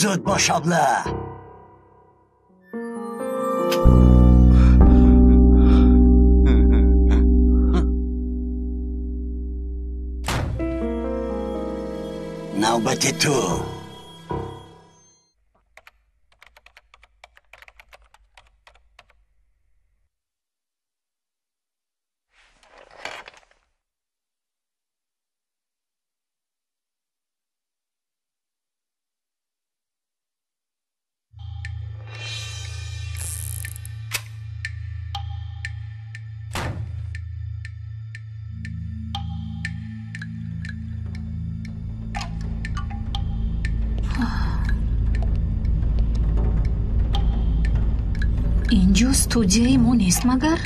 زود باش ابله. نوبت تو. اینجا استودیوی ما نیست مگر؟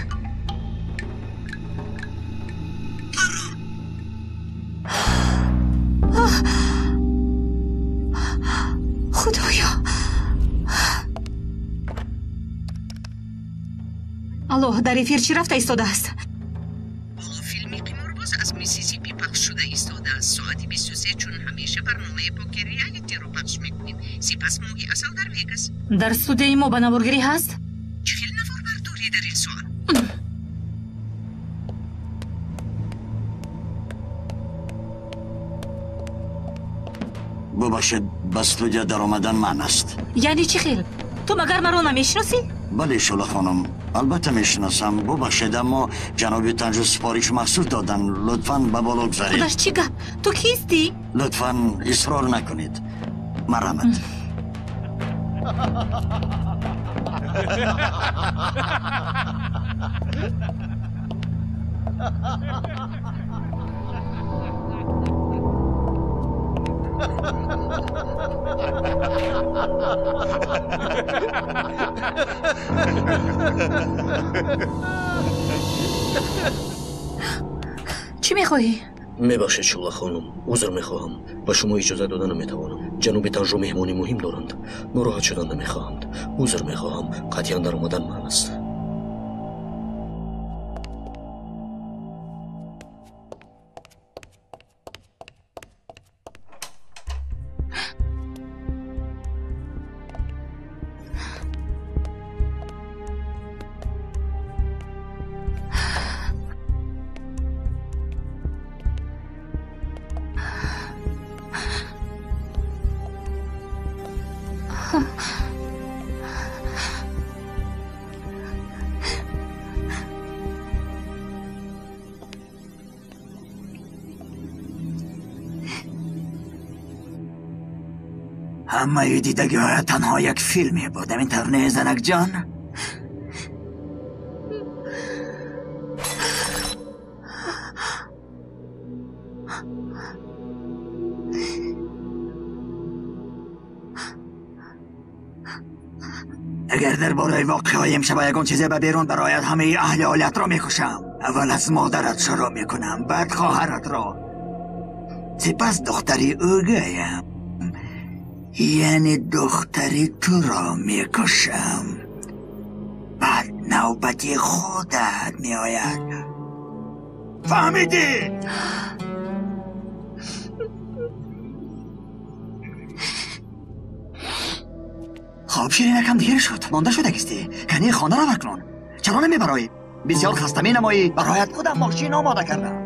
خدایا. الو، در افیر چی رفته ایستاده است؟ فیلمی قمارباز از میسیسیپی پخش شده ایستاده است. ساعتی 23 چون همیشه برنامه پوکر ریالیتی رو پخش میکنیم. سپس موقع اصل در ویگاس. در استودیوی ما بنابرگری هست؟ چهل نفر برداری در این سوال. ببخشید به استودیو در آمدن من است. یعنی چی خیل؟ تو مگر مرا نمیشناسی؟ بله شوله خانم، البته میشناسم. ببخشید اما جناب تنجو سفارش مخصوص دادن. لطفاً به بالا بگذارید. خودش چی گپ؟ تو کیستی؟ لطفاً اصرار نکنید. مرحمت. چی میخواهی؟ میبخشید شوله خانم، عذر میخواهم. به شما اجازه دادن نمیتوانم. جناب تنجو مهمانی مهم دارند. ناراحت شدن نمیخواهند. عذر میخواهم. قطعا در آمدن من است. همه دیدگی های تنها یک فیلمی بود. اینطور نه زنک جان؟ اگر در باره واقع های امشب یکون چیزی به بیرون برایت همه اهل آلیت را میکشم. اول از مادرت شروع میکنم، بعد خواهرت را، سپس دختری اوگایم، یعنی دختری تو را میکشم. بعد نوبتی خودت میآید. فهمیدی؟ خب شیرین یکم دیر شد. مانده شده کستی. کنی خانه را بکنون. چرا نمیبرایی؟ بسیار خسته می نمایی. برایت خودم ماشین آماده کردم.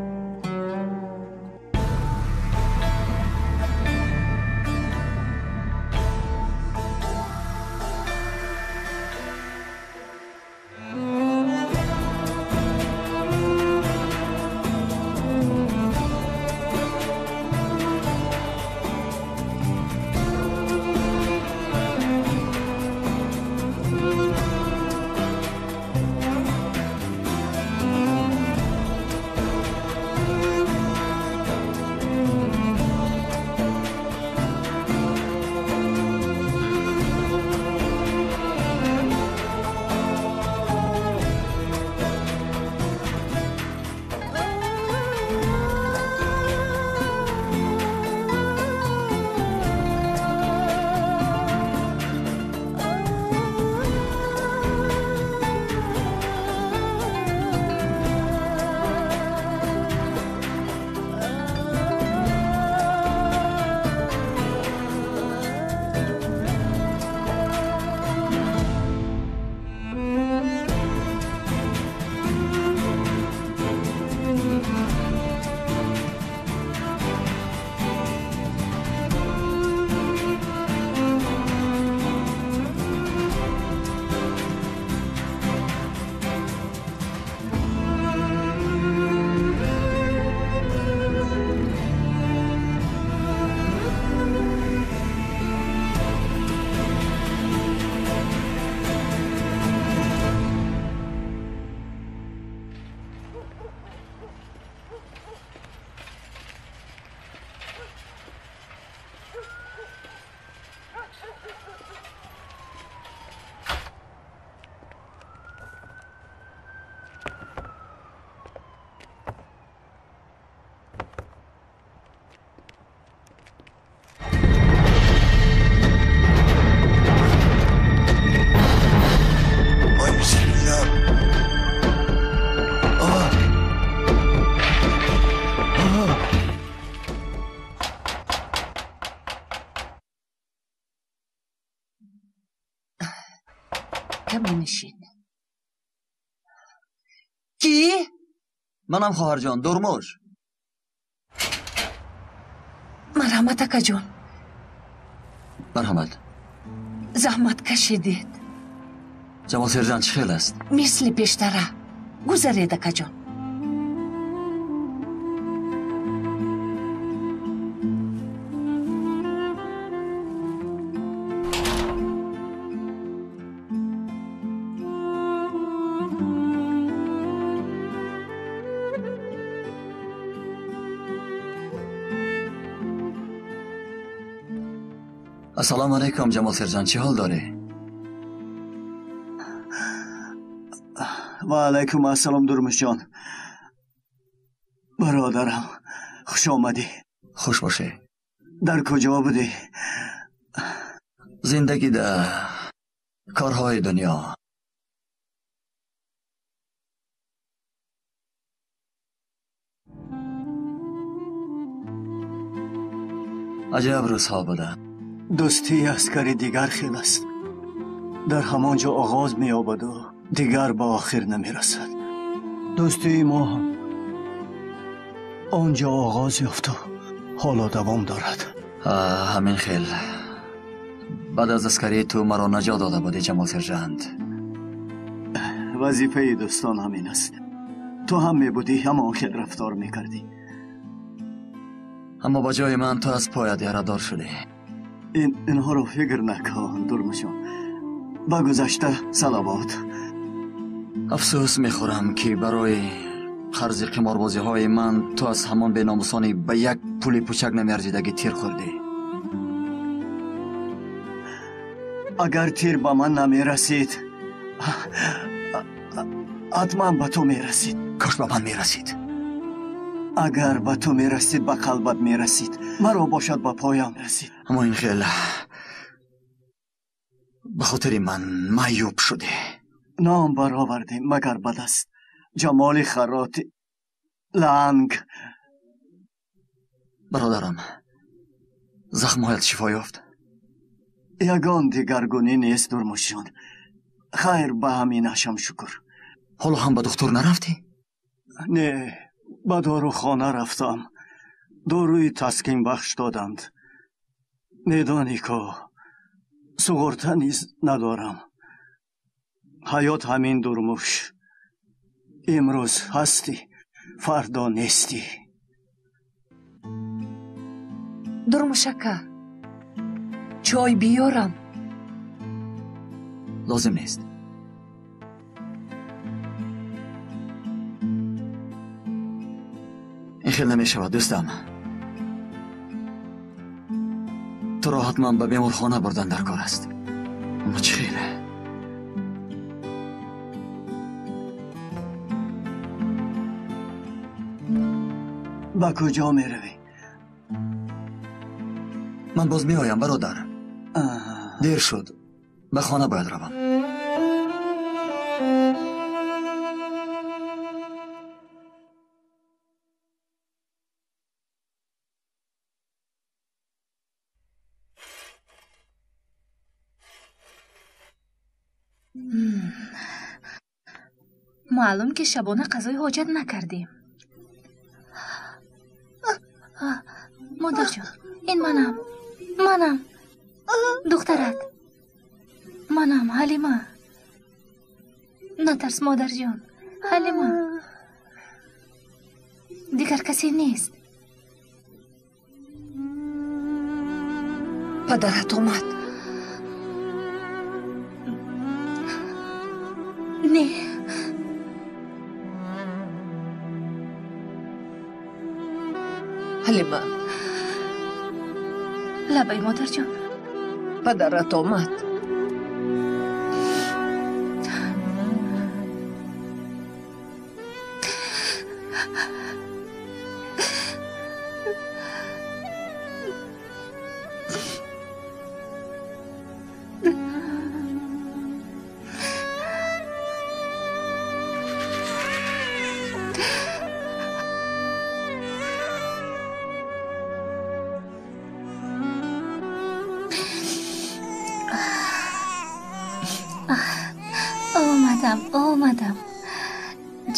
کمی نشین. کی؟ منم خواهر جان درموش. مرحمت اکا جان. مرحمت. زحمت کشیدید. جمال سرجان چه خیل است؟ مثل پیشتره گذرید اکا جان. السلام علیکم جمال سرجان چه حال داره؟ و علیکم السلام درمش جان. برادرم خوش آمدی. خوش باشه. در کجا بودی؟ زندگی در کارهای دنیا. عجب روزها بوده. دوستی عسکری دیگر خیل است. در همانجا آغاز می یابد و دیگر به آخر نمی رسد. دوستی ما هم آنجا آغاز یافت و حالا دوام دارد. همین خیل. بعد از عسکری تو مرا نجات داده بودی جمال سرجانت. وظیفه دوستان همین است. تو هم می بودی همان خیل رفتار می کردی. اما با جای من تو از پایت یردار شدی. اینها رو فکر نکن درمشان. با گذشته صلوات. افسوس میخورم که برای خرج قماربازی های من تو از همان بیناموسانی به یک پول پوچک نمیارزیدگی تیر خوردی. اگر تیر با من نمیرسید حتما به تو میرسید. کاش به من میرسید. اگر به تو میرسید به قلبت میرسید. مرا باشد به پایم رسید. اما این خیلی به خاطر من معیوب شده. نام برآوردیم مگر بد است. جمال خرات لنگ. برادرم زخمهایت شفا یافت؟ یگان دیگرگونی نیست درمشان. خیر به همینشم شکر. حالا هم به دکتر نرفتی؟ نه به داروخانه رفتم. داروی تسکین بخش دادند. میدانی که سغرته نیز ندارم. حیات همین درموش. امروز هستی فردا نیستی. درموشکا چای بیارم؟ لازم نیست. این خیلی نمی شود دوستم. تو را حتما به بیمارخانه بردن در کار است. اما چه خیلی؟ با کجا می روی؟ من باز می آیم برادر. دیر شد. به خانه باید روم. معلوم که شبانه غذای حاجت نکردیم. مادر جان این منم دخترت منم حلیمه. نترس مادر جان. حلیمه دیگر کسی نیست. پدرت اومد؟ نه حلیمه. لبای مادر جان. پدرت اومد؟ آمدم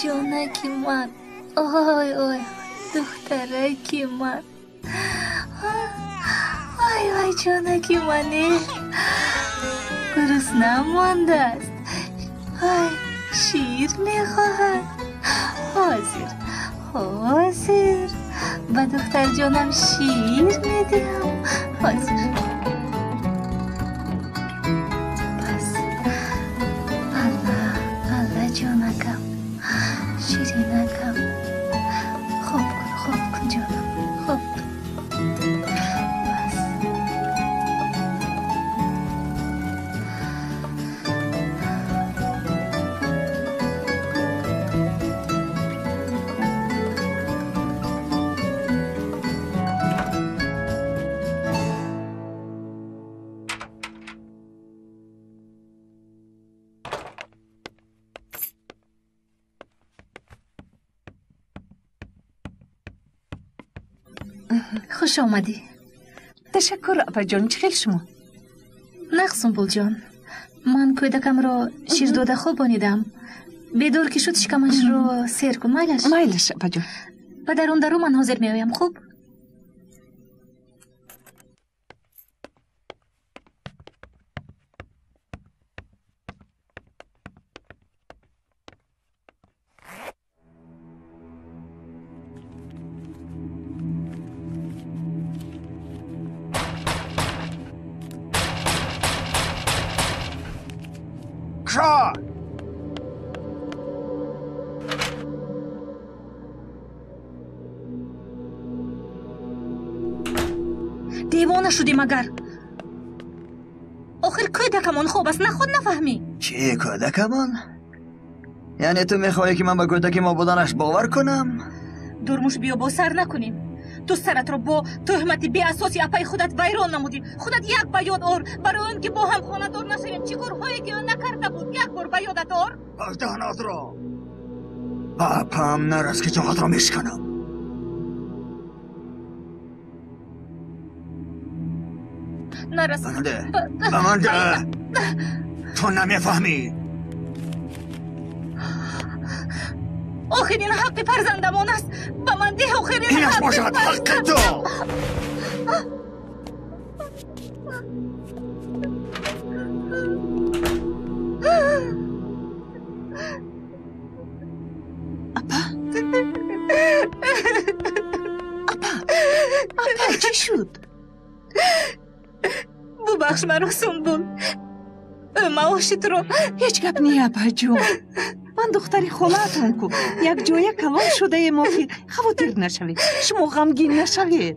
جانکی من آی آی دخترکی من آی آی جانکی منه گرسنه مانده است آی شیر میخواهد حاضر حاضر با دختر جانم شیر میدیم حاضر بس الله جانکم شیرینکم خوب کن جانم خوب کن بس خوش آمدی. تشکر اپا جان. چه خیلی شما؟ نقصم بول جان من کودکم را شیر داده خوب بانیدم بدور که شد شکمش رو سیر کن مایلش اپا جان. و در اون درو من حاضر می آیم خوب شاد دیوانه شدی مگر آخر کودکمان خوب است نه خود نفهمی چی کودکمان؟ یعنی تو میخوایی که من به کودک ما بودنش باور کنم؟ درموش بیا با سر نکنیم تو سرت رو با تهمت بی اساسی اپای خودت ویران نمودی خودت یک به یاد آر برای اینکه با هم خانه دار نشویم چی کارهایی که نکرده بود یک بار به یادت آر باز دهنات را با پام نرس که جاغت را میشکنم نرس بمانده تو نمیفهمی آخرین حق فرزندمان است به من ده آخرین اینش باشد حق تو اپا چی شد؟ ببخش مرا سنبول معاشت رو هیچ گپ نی اپا جون. من دختری خالتم کو یک جای کلان شده ما که خواطر نشوید شما غمگین نشوید.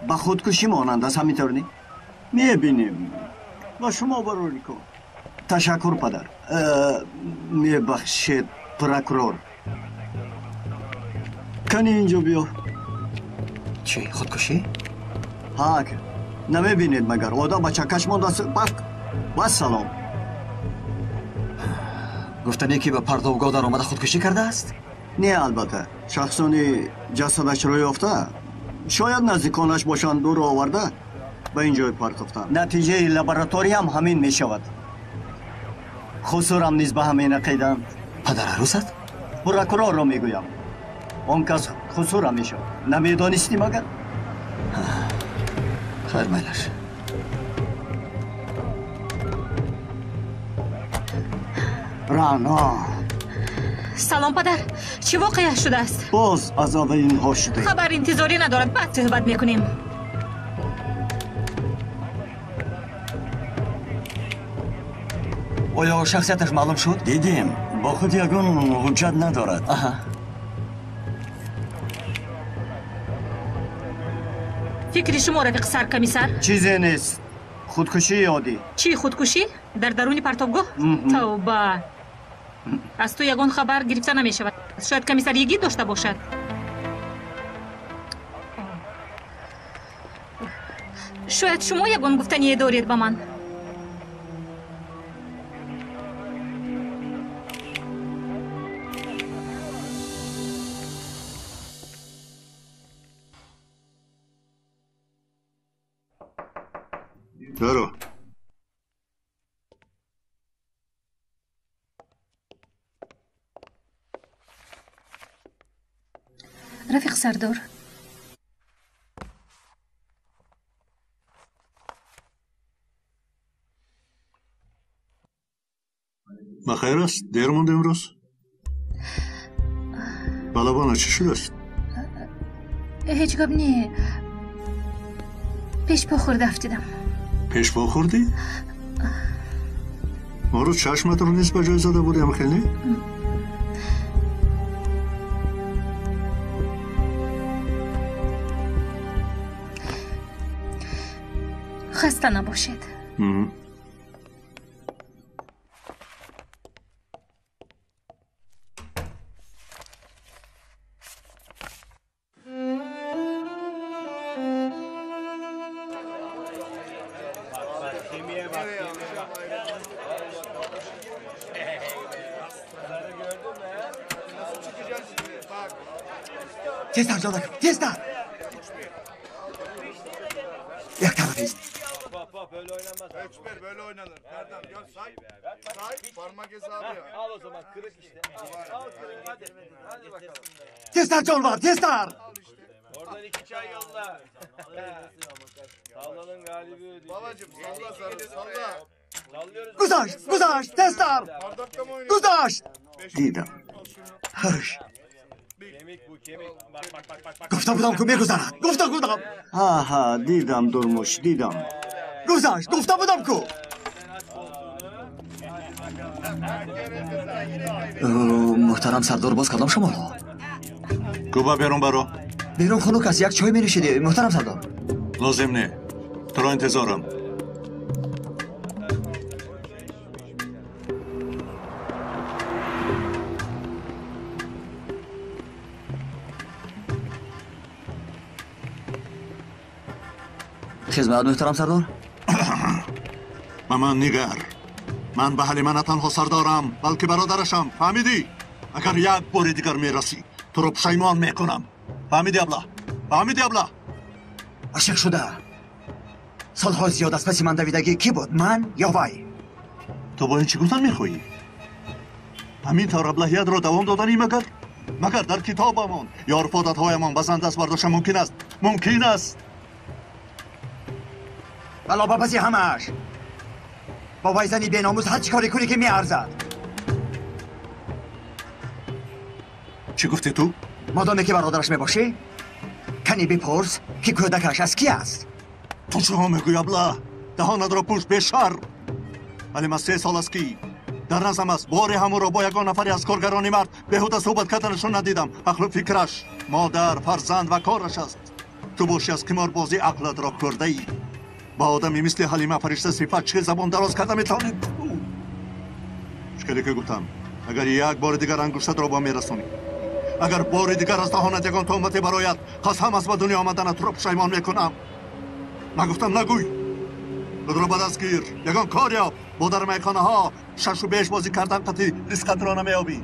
با خودکشی مانند است همینطور نی؟ میبینیم با شما بروری کن. تشکر پدر. میبخشید پروکرور. کنی اینجا بیا. چی خودکشی؟ ها که نمیبینید مگر آدم با چکش مانده است. بس سلام. گفتنی که به پردوگاه در آمده خودکشی کرده است؟ نه البته شخصانی جسدش رو یافته شاید نزدیکانش باشند دور آورده به اینجا پرتافتند. نتیجه لابراتوری هم همین می شود. خسورم نیز به همین عقیدند. پدر عروست؟ پروکرور را میگویم آن کس خسورم می شود. نمیدانستی مگر؟ خیر میلش. رانا سلام پدر چی واقعه شده است؟ باز عذاب اینها شده. خبر انتظاری ندارد بعد صحبت میکنیم. آیا شخصیتش معلوم شد؟ دیدیم با خود یگان حجت ندارد. آها. فکر شما رفیق سرکمیسر؟ چیزی نیست. خودکشی عادی. چی خودکشی؟ در درون پرتابگاه؟ توبه. از تو یگان خبر گرفته نمی شود. شاید کمیسر یگی داشته باشد. شاید شما یگان گفتنی دارید به من. برو. رفیق سردار، بخیر است؟ دیر مونده امروز؟ بالابانا چی شده است؟ هیچ گپ نی. پیش پا خورده افتیدم. پیش پا خوردی؟ ما رو چشمت رو نیست بجای زده بودیم خیلی؟ خسته نباشید. تیزتر جاده کن، تیزتر. یک طرفیست. Böyle oynanmaz. Ekber böyle oynanır. Nereden? Gel say. Say. Parmak hesabı ya. Al o zaman kırık işte. Al kırık hadi. Hadi bakalım. تیزتر جان var, تیزتر. Oradan 2 çay yolla. Sallanın galibi ödeyecek. Babacım salla sarı salla. Sallıyoruz. گذاشت، گذاشت، تیزتر. Bardakta mı oynuyorsun? گذاشت. دیدم. هرش. Kemik bu kemik. Bak. گفته بودم که میگذرد. گفته بودم. آها دیدم درموش دیدم. گذاشت. گفته بودم که. محترم سردار باز کدام شما؟ کوبا بیرون برو. بیرون خنک است. یک چای می نوشیدی محترم سردار؟ لازم نه. تو را انتظارم. خدمت محترم سردار. من نگر. من به حلیمه نه تنها سردارم بلکه برادرشم. فهمیدی؟ اگر یک بار دیگر میرسی تو رو پشیمان میکنم. فهمیدی ابله؟ فهمیدی ابله؟ عاشق شده. سالها زیاد از پس من دویدگی کی بود؟ من یا وی؟ تو با این چی گفتن میخوایی؟ همین طور ابلهیت رو دوام دادنی مگر در کتابمان یا عرفادت هایمان بزند است برداشتن ممکن است. ممکن است. بلا بابزی همش. با وی زنی بیناموز هر چی کاری کنی که میارزد. چی گفتی تو؟ مادامی که برادرش میباشی کنی بپرس که کودکش از کی است. تو چرا میگوی ابله؟ دهانت را پوش بشر. ولی من 3 سال است که در نظم است بار همون را با یگان نفری از کارگرانی مرد بهوده صحبت کردنشون ندیدم. عقل و فکرش مادر فرزند و کارش است. تو باشی از قمار بازی عقلت را کرده ای. با آدمی مثل حلیمه فرشته صفت چه زبان دراز کرده میتونی؟ شکلی که گفتم اگر یک بار دیگر انگشتت را با میرسونی، اگر بار دیگر از دهانت یگان تهمتی برایت قسم از به دنیا آمدنت را پشیمان میکنم. من گفتم نگوی. خود را به دست گیر. یگان کار یاب. با در میخانه ها 6 و بیش بازی کردن قطعی ریسکت را نمیابی.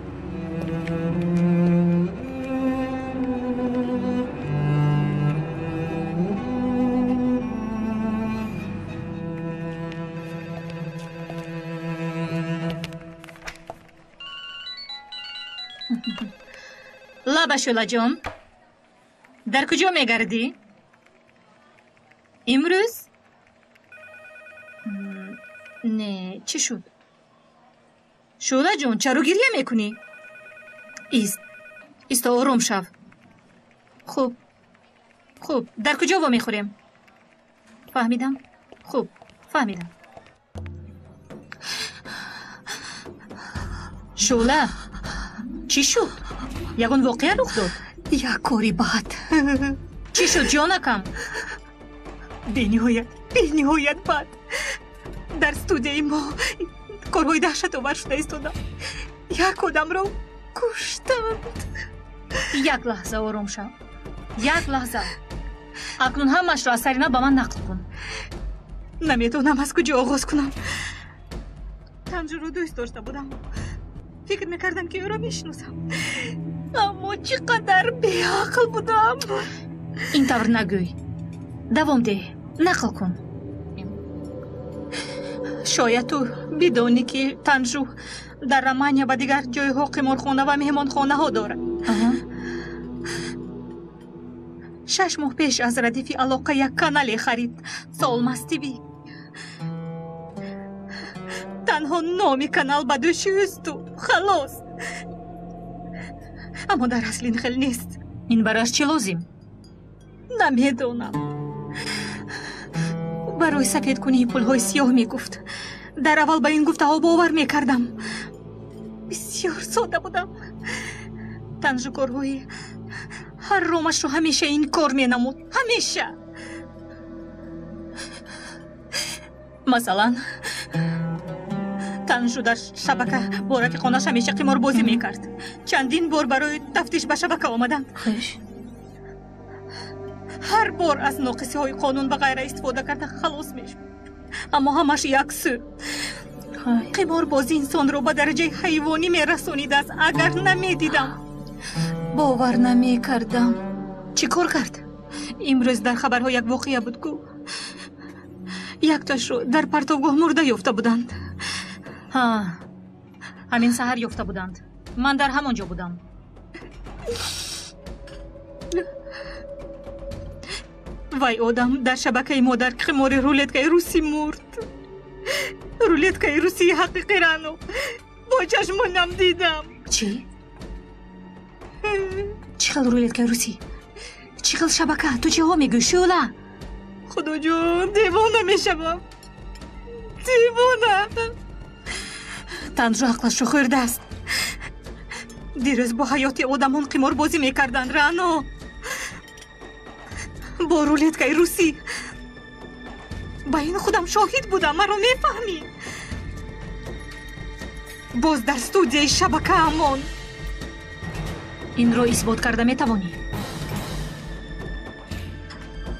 لابشولا جان، در کجا میگردی؟ امروز؟ نه چی شد؟ شولا جان چرا گریه میکنی؟ ایست آروم شو. خوب در کجا وا میخوریم؟ فهمیدم؟ خوب فهمیدم. شولا چی شد؟ یگان واقعا رخ داد؟ یک کاری بد. چی شد جانکم؟ بینهایت بد. در استودیوی ما کارهای دهشت آور شده ایستادم. یک آدم را کشتند. یک لحظه آروم شو. یک لحظه. اکنون همش را از سرینا با من نقل کن. نمیتونم از کجا آغاز کنم. تنجر رو دوست داشته بودم. فکر میکردم که او را میشناسم، اما چقدر بیعقل بودم. این طور نگوی. دوام ده. نقل کن. شاید تو بدونی که تنجو در رمانیا و دیگر جایها قمارخانه و مهمانخانه ها دارد. 6 ماه پیش از ردیف علاقه یک کانال خرید. سالماس تیوی. تنها نام کانال به دوش است و خلاص. اما در اصل این خیلی نیست. این براش چی لازم؟ نمیدونم. برای سفید کنی پولهای سیاه میگفت. در اول به این گفته ها باور میکردم. بسیار ساده بودم. تنجو کارهای هر رومش رو همیشه این کار مینمود. همیشه. مثلا تنجو در شبکه با رفیقانش همیشه قمار بازی میکرد. چندین بار برای تفتیش به شبکه آمدند. خیش هر بار از ناقصی های قانون و غیره استفاده کرده خلاص میشد. اما همش یک سو. قمار بازی انسان رو به درجه حیوانی میرسونیده است. اگر نمیدیدم باور نمیکردم. چی کار کرد؟ امروز در خبرها یک واقعه بود گو یک تاش رو در پرتوگاه مرده یافته بودند. ها همین سحر یافته بودند. من در همانجا بودم. وای آدم در شبکه ما در قمار رولتکای روسی مرد. رولتکای روسی حقیقی رانو با چشمانم دیدم. چی؟ چی خیل رولتکای روسی؟ چی خیل شبکه؟ تو چی ها میگوی شولا؟ خدا جان دیوانه میشم. دیوانه. تنجو عقلش رو خورده است. دیروز با حیات آدمان قمار بازی میکردند رانو. با رولتکای روسی. با این خودم شاهد بودم. من رو میفهمی. باز در استودیوی شبکه امان. این رو اثبات کرده میتوانی؟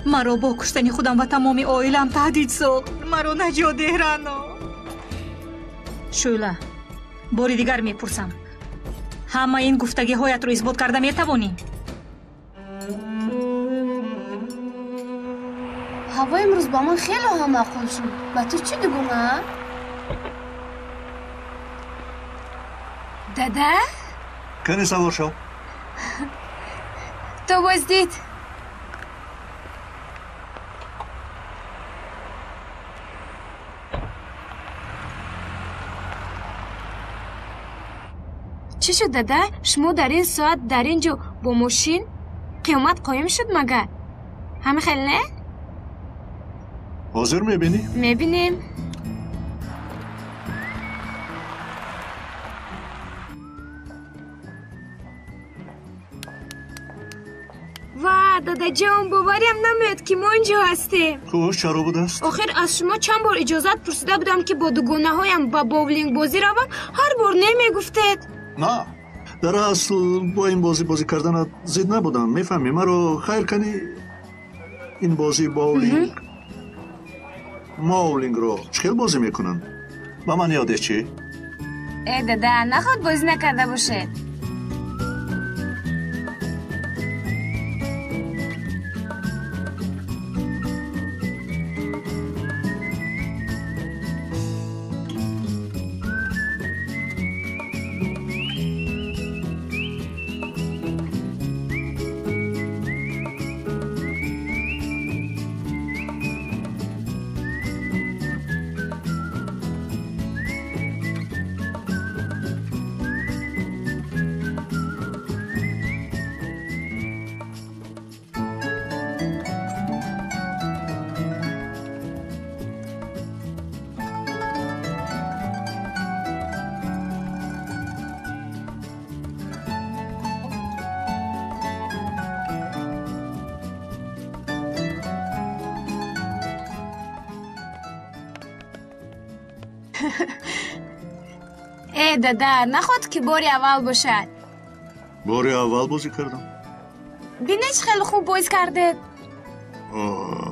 مرا با کشتن خودم و تمام عائله‌ام تهدید ساخت. مرا نجات ده رانو. شولا باری دیگر میپرسم. همه این گفتگی هایت رو اثبات کرده میتوانی؟ هوا امروز با من خیلی هم معقول شد. با تو چی دگونه؟ دادا؟ کنی سوار شو. تو بازدید. چی شد دادا؟ شما در این ساعت در اینجا با ماشین قیامت قایم شد مگر؟ همه خیلی نه؟ حاضر میبینی؟ میبینیم. و دادا جان باوریم نمیاد که ما اینجا هستیم. خوش چرا بود است؟ آخر از شما چند بار اجازت پرسیده بودم که با دوگانه هایم با باولینگ بازی روم. هر بار نمیگفتید. نه در اصل با این بازی کردن زید نبودم. میفهمی مرا خیر کنی این بازی باولینگ ماولینگ رو چخیل بازی میکنن؟ با من یاده چی؟ ای دادا نخواد بازی نکرده باشه. ای دادا نخواد که باری اول باشد. باری اول بازی کردم. بینه چه خیلی خوب بازی کرده.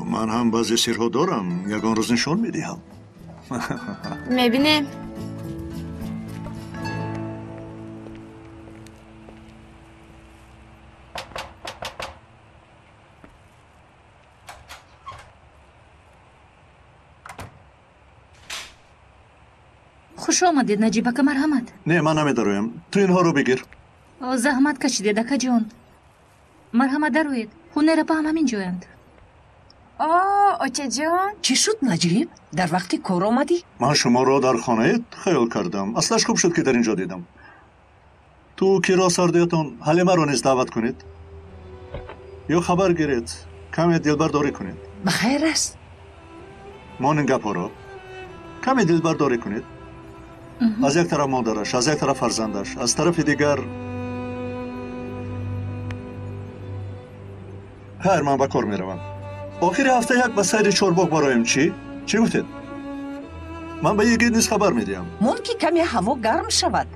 من هم بعضی سرها دارم. یگان روز نشون میدیم. میبینیم. خوش آمدید نجیبک مرحمت. نه من نمیدارویم. تو اینها رو بگیر. زحمت کشیدید اکا جون. مرحمت داروید. خونه را با هم همین جویند. آچه جان چی شد نجیب؟ در وقتی کار آمدی؟ من شما را در خانه خیال کردم. اصلش خوب شد که در اینجا دیدم. تو کیرا سردیتون حلیمه رو نیز دعوت کنید. یا خبر گیرید. کمی دلبرداری کنید. بخیر است. مانین گپا را کمی دلبرداری کنید. از یک طرف مادرش، از یک طرف فرزندش، از طرف دیگر هر من به کار میروم. آخر هفته یک به سیر چارباغ برایم چی گفتید؟ من به یگید نیز خبر میدیم. ممکن کمی هوا گرم شود.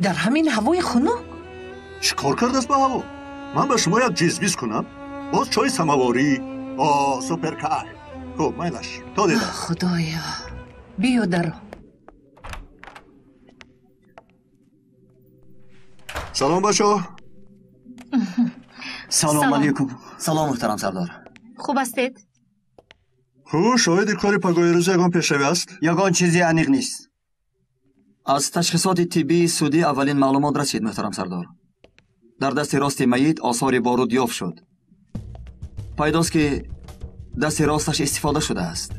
در همین هوای خنک چی کار کرده است به هوا؟ من به شما یک جیزبیز کنم؟ باز چای سماواری؟ سوپر کای. خب میلش تا دیدم. خدایا بیا درو. سلام بچه. سلام علیکم. سلام محترم سردار. خوب استید؟ خب شاید کاری پگاه روز یگان پیشروی است؟ یگان چیزی عمیق نیست. از تشخیصات طبی سودی اولین معلومات رسید محترم سردار. در دست راست میت آثار بارود یافت شد. پیداست که دست راستش استفاده شده است.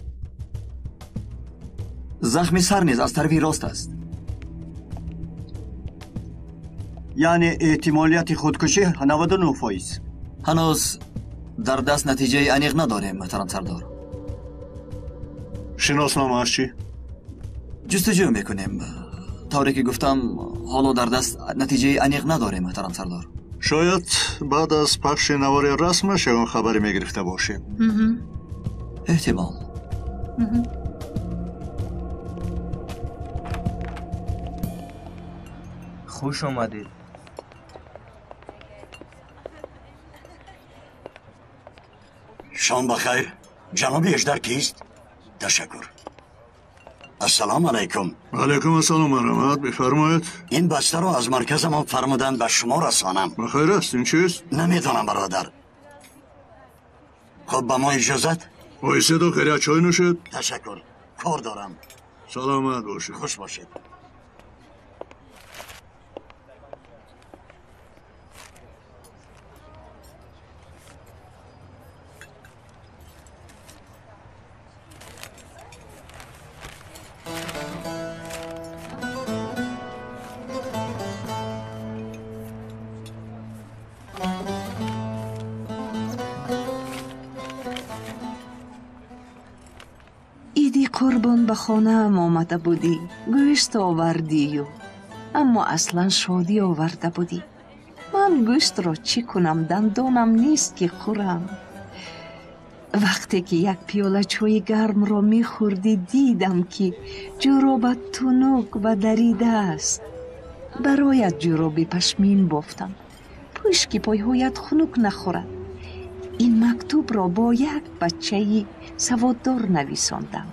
زخم سر نیز از طرف راست است. یعنی احتمالیت خودکشی 99%. هنوز در دست نتیجه عمیق نداریم محترم سردار. شناسنامه چی؟ جستجو میکنیم. طوری که گفتم حالا در دست نتیجه عمیق نداریم محترم سردار. شاید بعد از پخش نوار رسمش یگان خبری میگرفته باشیم. احتمال. خوش آمدید. شام بخیر. جناب اژدر کیست؟ تشکر. السلام علیکم. علیکم السلام مرحمت. بفرمایید. این بسته رو از مرکز ما فرمودن به شما رسانم. بخیر است. این چیست؟ نمیدونم برادر. خب به ما اجازت؟ وایسید و خیلی چای نوشید. تشکر. کار دارم. سلامت باشید. خوش باشید. قربان به خانه هم آمده بودی، گوشت آوردی اما اصلا شادی آورده بودی. من گوشت را چی کنم؟ دندانم نیست که خورم. وقتی که یک پیاله چای گرم را میخوردی دیدم که جورابت تنک و دریده است. برایت جوراب پشمین بافتم پوش که پایهایت خنک نخورد. این مکتوب را با یک بچه سواددار نویساندم.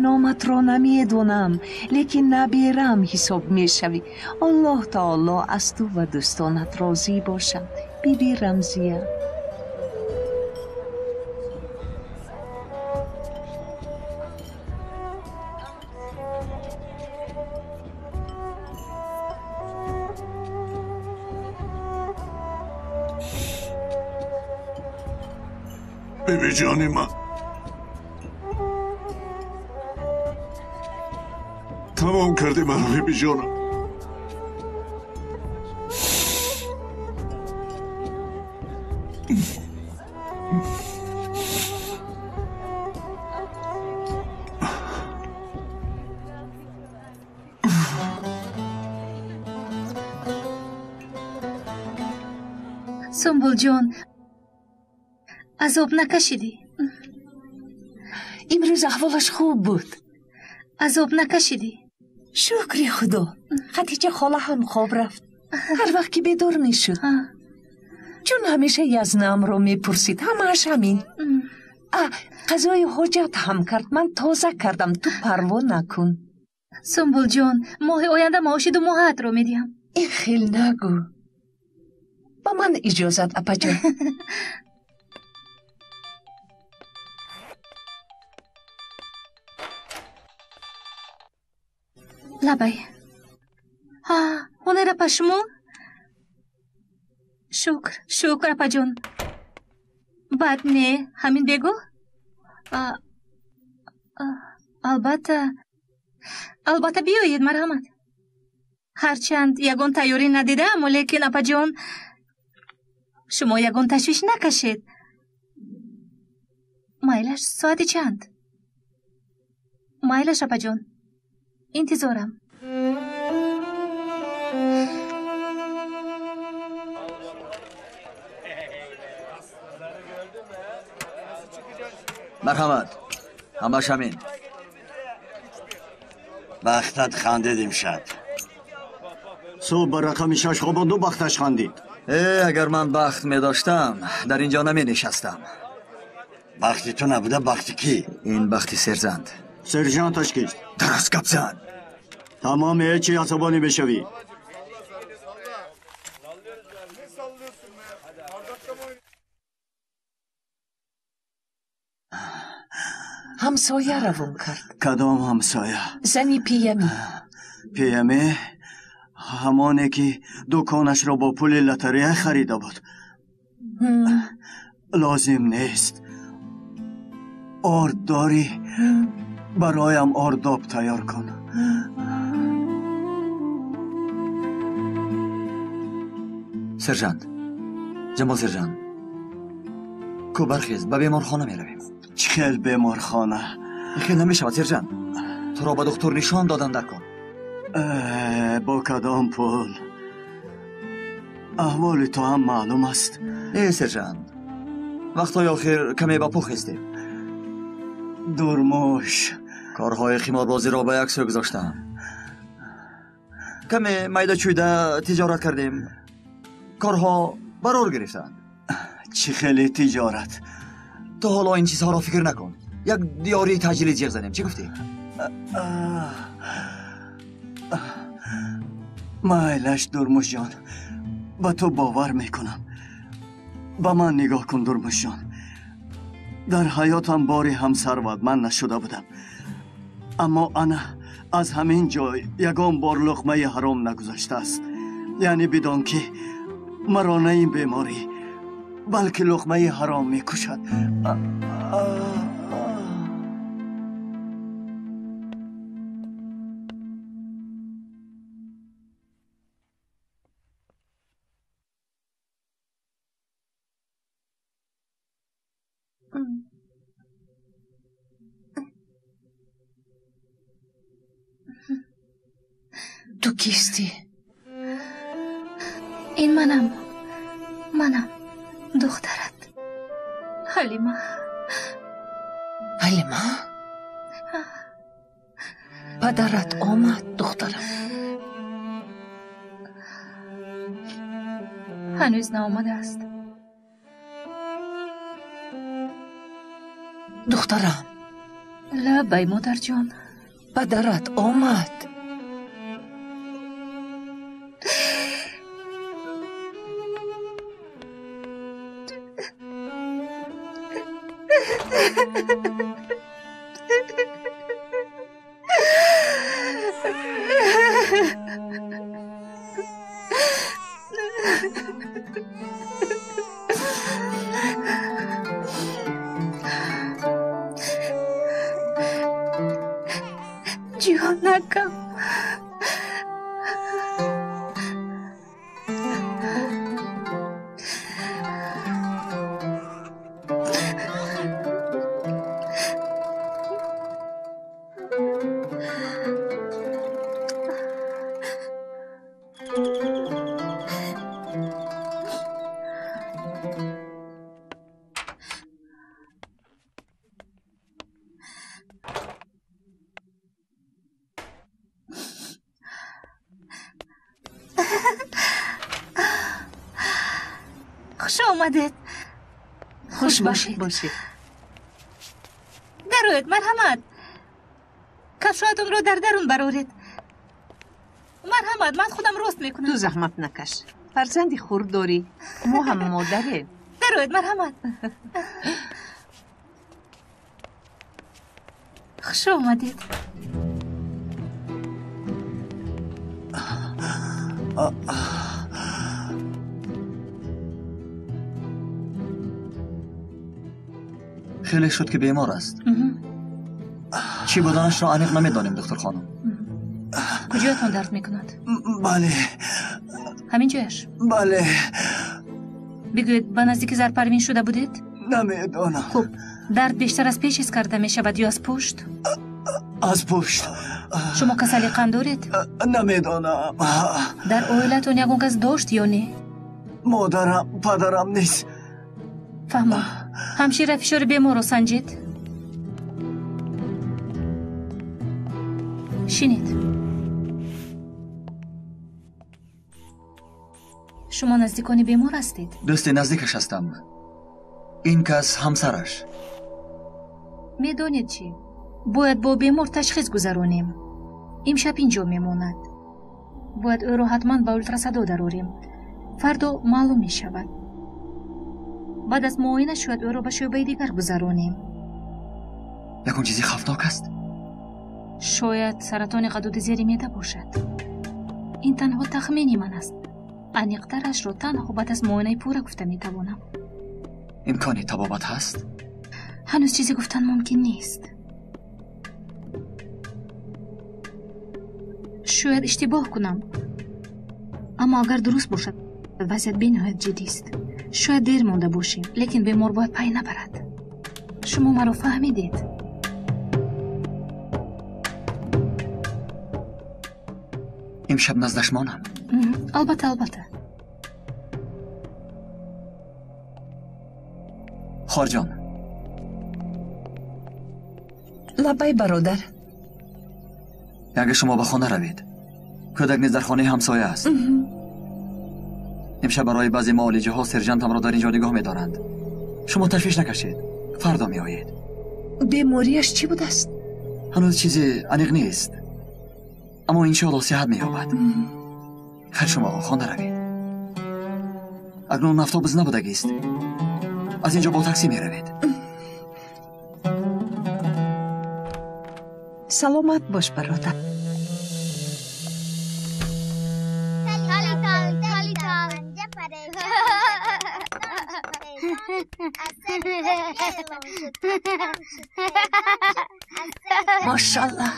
نامت را نمیدونم لیکن نبیرم حساب میشوی. الله تعالی از تو و دوستانت راضی باشم. بیبی رمزیه. بیبی جانی من تمام کردی من بیبی جانم. سنبل جان عذاب نکشیدی؟ امروز احوالش خوب بود. عذاب نکشیدی؟ شکر خدا. خدیجه خاله هم خواب رفت. هر وقت که بیدار می شد چون همیشه یزنم رو می پرسید. همهش همین. قضای حاجت هم کرد. من تازه کردم. تو پروا نکن. سنبل جان ماه آینده معاش 2 ماهت رو میدیم. این خیل نگو. با من اجازت اپا جان. لبای ها هنر اپا شما شکر اپا جون بعد نه همین بگو البته بیایید مرحمت هرچند یگان تیاری ندیده اما لیکن اپا جون شما یگان تشویش نکشید مایلش ساعت چند مایلش اپا جون انتظارم مرحمت همش همین بختت خندید امشب صبح به رقم 6 خواباند و بختش خندید. اگر من بخت می داشتم در اینجا نمی نشستم. بختی تو نبوده بختی کی؟ این بختی سرجند. سرجانتش کیست؟ درست گپ زن. تمام هیچی عصبانی بشوی. همسایه روون کرد. کدام همسایه؟ زنی پیمی. پیمی؟ همانه که دکانش را با پول لاتاری خریده بود. لازم نیست. آرد داری؟ برایم آرداب تیار کن. سرجند جمال سرجند کو برخیز به بیمارخانه می رویم. چخیل بیمارخانه؟ خیلی نمی شود سرجند. تو را به دکتر نشان دادن در کن. با کدام پول؟ احوال تو هم معلوم است. سرجند وقتای آخر کمی با پو خستیم. درموش کارهای خماربازی را به یک سو گذاشتم. کمی میده چویده تجارت کردیم. کارها برار گرفتند. چی خیلی تجارت؟ تو حالا این چیزها را فکر نکن. یک دیاری تجلیل جیغ زنیم. چی گفتی؟ مایلش درموش جان با تو باور میکنم. با من نگاه کن درموش جان. در حیاتم باری همسروادمند نشده بودم، اما انا از همین جای یگان بار لقمه حرام نگذاشته است. یعنی بدان که مرا نه این بیماری بلکه لقمه حرام میکشد. تو کیستی؟ این منم دخترت حلیمه. پدرت آمد دخترم؟ هنوز نآمده است. دخترم لبای مادر جان. پدرت آمد. جانکم خوش آمدید. خوش باشید. درود مرحمت. کفشاتون رو در درون برارید. مرحمت من خودم راست میکنم. تو زحمت نکش. فرزندی خور داری. ما هم مادره. درود مرحمت. خوش آمدید. خیلی شد که بیمار است. چی بودنش را عمیق نمیدانیم دکتر خانم. کجایتان درد میکند؟ بله. همین جایش؟ بله. بگوید به نزدیک زر پروین شده بودید؟ نمیدانم. خب درد بیشتر از پیش حس کرده می شود یا از پشت؟ از پشت. شما کسلی قند دارید؟ نمیدانم. در عائلتون یگون کس داشت یا نه؟ مادرم پدرم نیست. فهمم. همشیره فشار بیمار رو سنجید؟ شنید شما نزدیکانی بیمار هستید؟ دوست نزدیکش هستم. این کس همسرش. میدونید چی؟ باید با بیمار تشخیص گذارونیم. امشب اینجا میموند. باید او رو حتما با اولتراسادو دراریم. فردا معلوم می شود. بعد از معاینه شاید او رو به شعبه دیگر گذارونیم. یکون چیزی خفتناک است؟ شاید سرطان غدود زیر معده باشد. این تنها تخمینی من است. عمیق‌ترش رو تنها بعد از معاینه پورا گفته میتوانم. امکانی طبابت هست؟ هنوز چیزی گفتن ممکن نیست. شاید اشتباه کنم، اما اگر درست باشد وضعیت بی‌نهایت جدی است. شاید دیر مانده باشیم، لیکن بیمار باید پای نبرد. شما مرا فهمیدید؟ امشب نزدش مانم. البته. خارجان. لبای برادر. اگه شما به خانه روید، کودک نیز در خانه همسایه است. امشب برای بعضی معالجه ها سرجنتم را در اینجا نگاه می دارند. شما تشویش نکشید، فردا می آیید. بیماریش چی بود است؟ هنوز چیزی عمیق نیست، اما انشاءالله صحت می یابد. خیر شما خانه روید. اکنون افطابز نبودگی است. از اینجا با تاکسی می روید. سلامت باش برادر. ماشاءالله.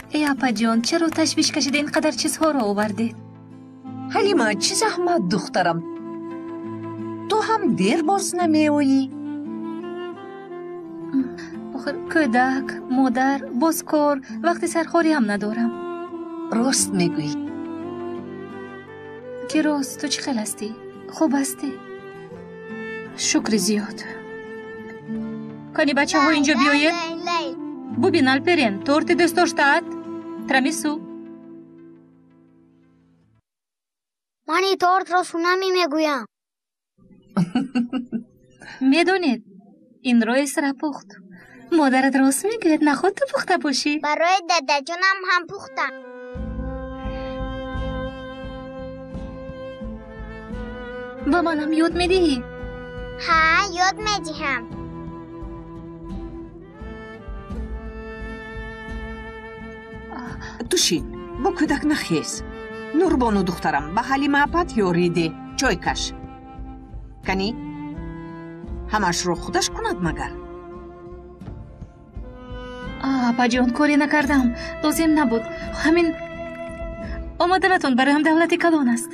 ای اپا جان، چرا تشویش کشیده اینقدر چیزها را آوردید؟ حلیمه چی زحمت دخترم، تو هم دیر باز نمی آیی؟ کودک، مادر، بازکار، وقتی سرخوری هم ندارم. راست میگویی. که راست؟ تو چی خیل هستی؟ خوب هستی؟ شکر زیاد. کنی بچه ها اینجا بیاید؟ ببین الپرین، تورت دوست داشتد؟ ترمیسو؟ من این تورت را سونامی میگویم. میدونید این رو اسرا پخت. مادرت راست میگوید، نخود تو پخته باشی. برای دادا جانم هم پختم. با منم یاد میدهی؟ ها، یاد میدهم. توشین با کودک نخیز. نوربانو دخترم به حلیمه اپت یاریده. چای کش کنی همش رو خودش کند مگر؟ اپا جان کاری نکردم، لازم نبود. همین آمدنتون برای هم دولتی کلان است.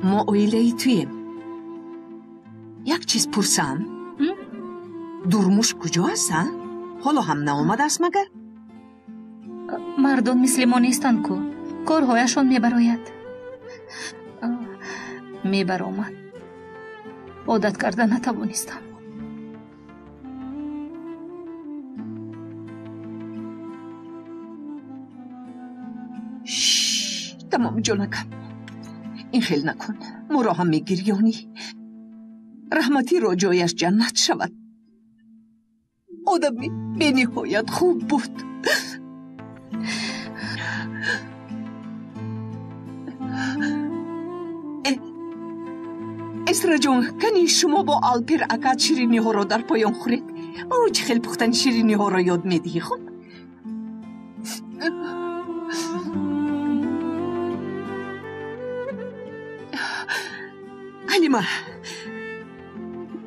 ما اویله تویم. یک چیز پرسم، دورموش کجا هستن؟ حالا هم نامد است مگر؟ مردم مثل ما نیستن که کارهایشون میبراید. میبرامد عادت کرده نتوانستم. تمام جانکم، این خیل نکن. ما را هم میگریانی. رحمتی را جایش جنت شود. آدمی به نهایت خوب بود. اسرا جان، کنی شما با آلپر اکد شیرینی ها را در پایان خورید؟ او چه خیلی پختن شیرینی ها را یاد میدهی. خب حلیمه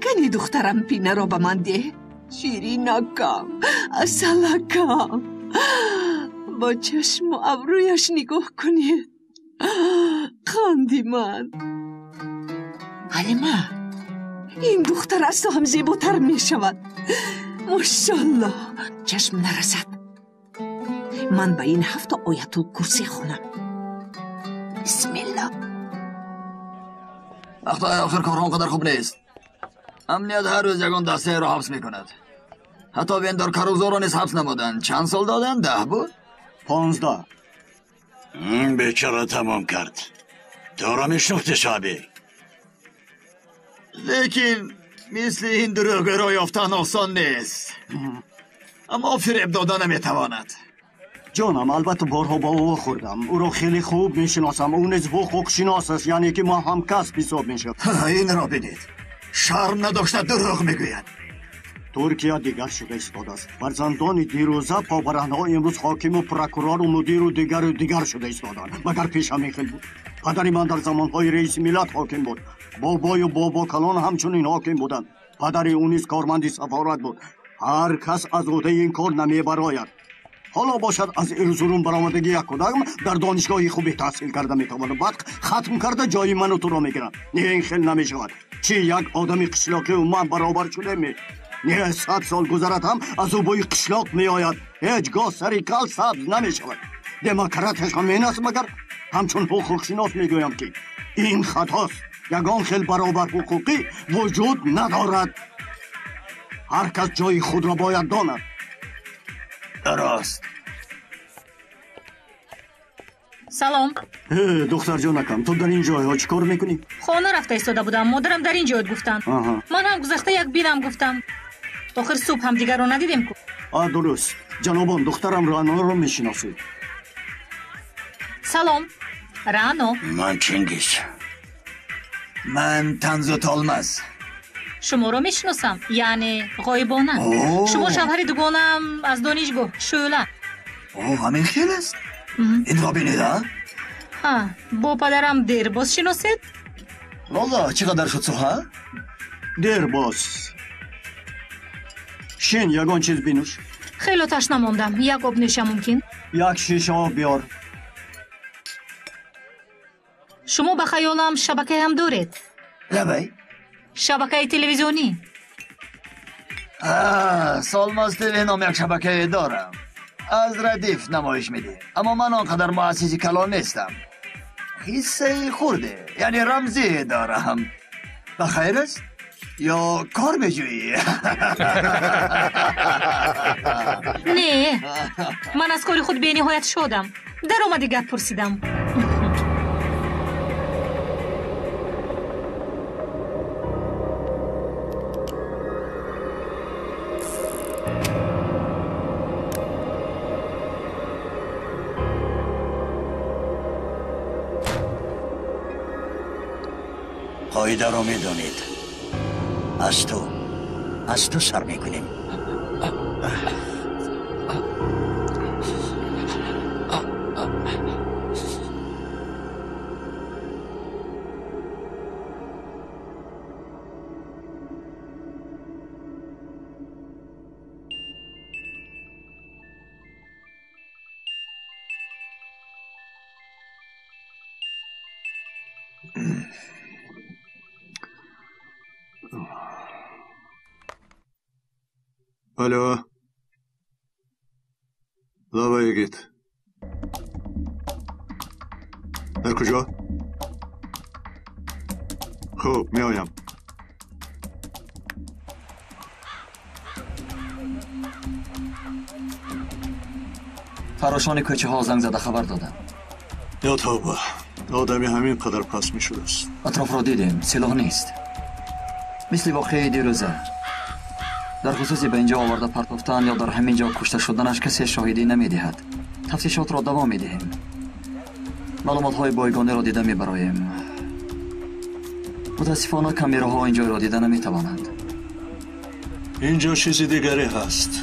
کنی دخترم پینه را به من ده. شیرینکم، اصلکم، با چشم و ابرویش نگاه کنید. خاندی من. حلیمه این دختر از تو هم زیباتر می شود. ماشاءالله. چشم نرسد. من به این 7 آیت الکرسی خونم. بسم الله. وقتا آخر کار اونقدر خوب نیست. امنیت هر روز یگان دسته را حبس میکند. حتی ویندار کاروزو را نیز حبس نمودن. چند سال دادن؟ 10 بود؟ 15. بیچاره تمام کرد. تو را میشناختی شعبی. لیکن مثل این دروغ را یافتن آسان نیست. اما فریب دادن نمیتواند. جانم البته بارها با او خوردم. او را خیلی خوب میشناسم. او نیز حقوق شناس است، یعنی که ما هم کسب حساب میشد. این را بدید. شرم نداشته دروغ میگوید. ترکیه دیگر شده ایستاده است. فرزندان دیروزه پابرهنها امروز حاکم و پروکورور و مدیر و دیگر شده ایستادند. مگر پیش همین خیل بود. پدری من در زمانهای رئیس ملت حاکم بود. بابای و بابا کلان همچنین حاکم بودند. پدری او نیز کارمند سفارت بود. هر کس از عهده این کار نمیبراید. حالا باشد از ارزورم برآمدگی یک کودکم در دانشگاهی خوبی تحصیل کرده میتواند، بعد ختم کرده جای من و تو را میگیرند. نه این خیل نمیشود. چی یک آدمی قشلاقی و من برابر شده می؟ نه 100 سال گذرد هم از او بوی قشلاق می آید. هیچگاه سری کل سبز نمی شود. دموکراتش هم این است، مگر همچون حقوق شناس می گویم که این خطاست. یگان خیل برابر حقوقی وجود ندارد. هر کس جای خود را باید داند. درست. سلام. دختر جانکم، تو در این جایها چی کار میکنی؟ خانه رفته ایستاده بودم. مادرم در این جایت گفتن. من هم گذشته یک بینم گفتم. آخر صبح هم دیگر رو ندیدیم. درست. جنابان دخترم رانا رو میشناسید؟ سلام. رانو. من چنگیز. من تنزو تالمز. شما رو میشناسم، یعنی غایبانه. شما شوهر دوگانم از دانشگاه شعله. همین خیل است. این را بینیده؟ ها، با پدرم دیرباز شناسید؟ والله چقدر شد سوها؟ دیرباز. شین یگان چیز بینوش. خیلی تشنه ماندم. یک آب نوشم ممکن؟ یک شیشه آب بیار. شما به خیالم شبکه هم دارید؟ لبای؟ شبکه تلویزیونی. سالماز تیوی نام یک شبکه دارم. از ردیف نمایش میده. اما من آنقدر مؤسسی کلان نیستم. حصه خورده، یعنی رمزی دارم. بخیر است؟ یا کار بجویی؟ نه، من از کار خود به نهایت شدم. در آمده گپ پرسیدم. قاعده رو میدونید. از تو سر میکنیم. الو لابایگید در کجا؟ خوب میایم. فراشان کوچه ها زنگ زده خبر دادن. یا توبه، آدمی همین قدر پس می شده است. اطراف را دیدیم، سلاح نیست. مثل واقعی دیروزه. در خصوصی به اینجا آورده پرتافتن یا در همین جا کشته شدنش کسی شاهدی نمیدهد. تفتیشات را دوام میدهیم. معلومات های بایگانی را دیده میبراییم. متاسفانه کامیراها اینجا را دیده نمیتوانند. اینجا چیزی دیگری هست.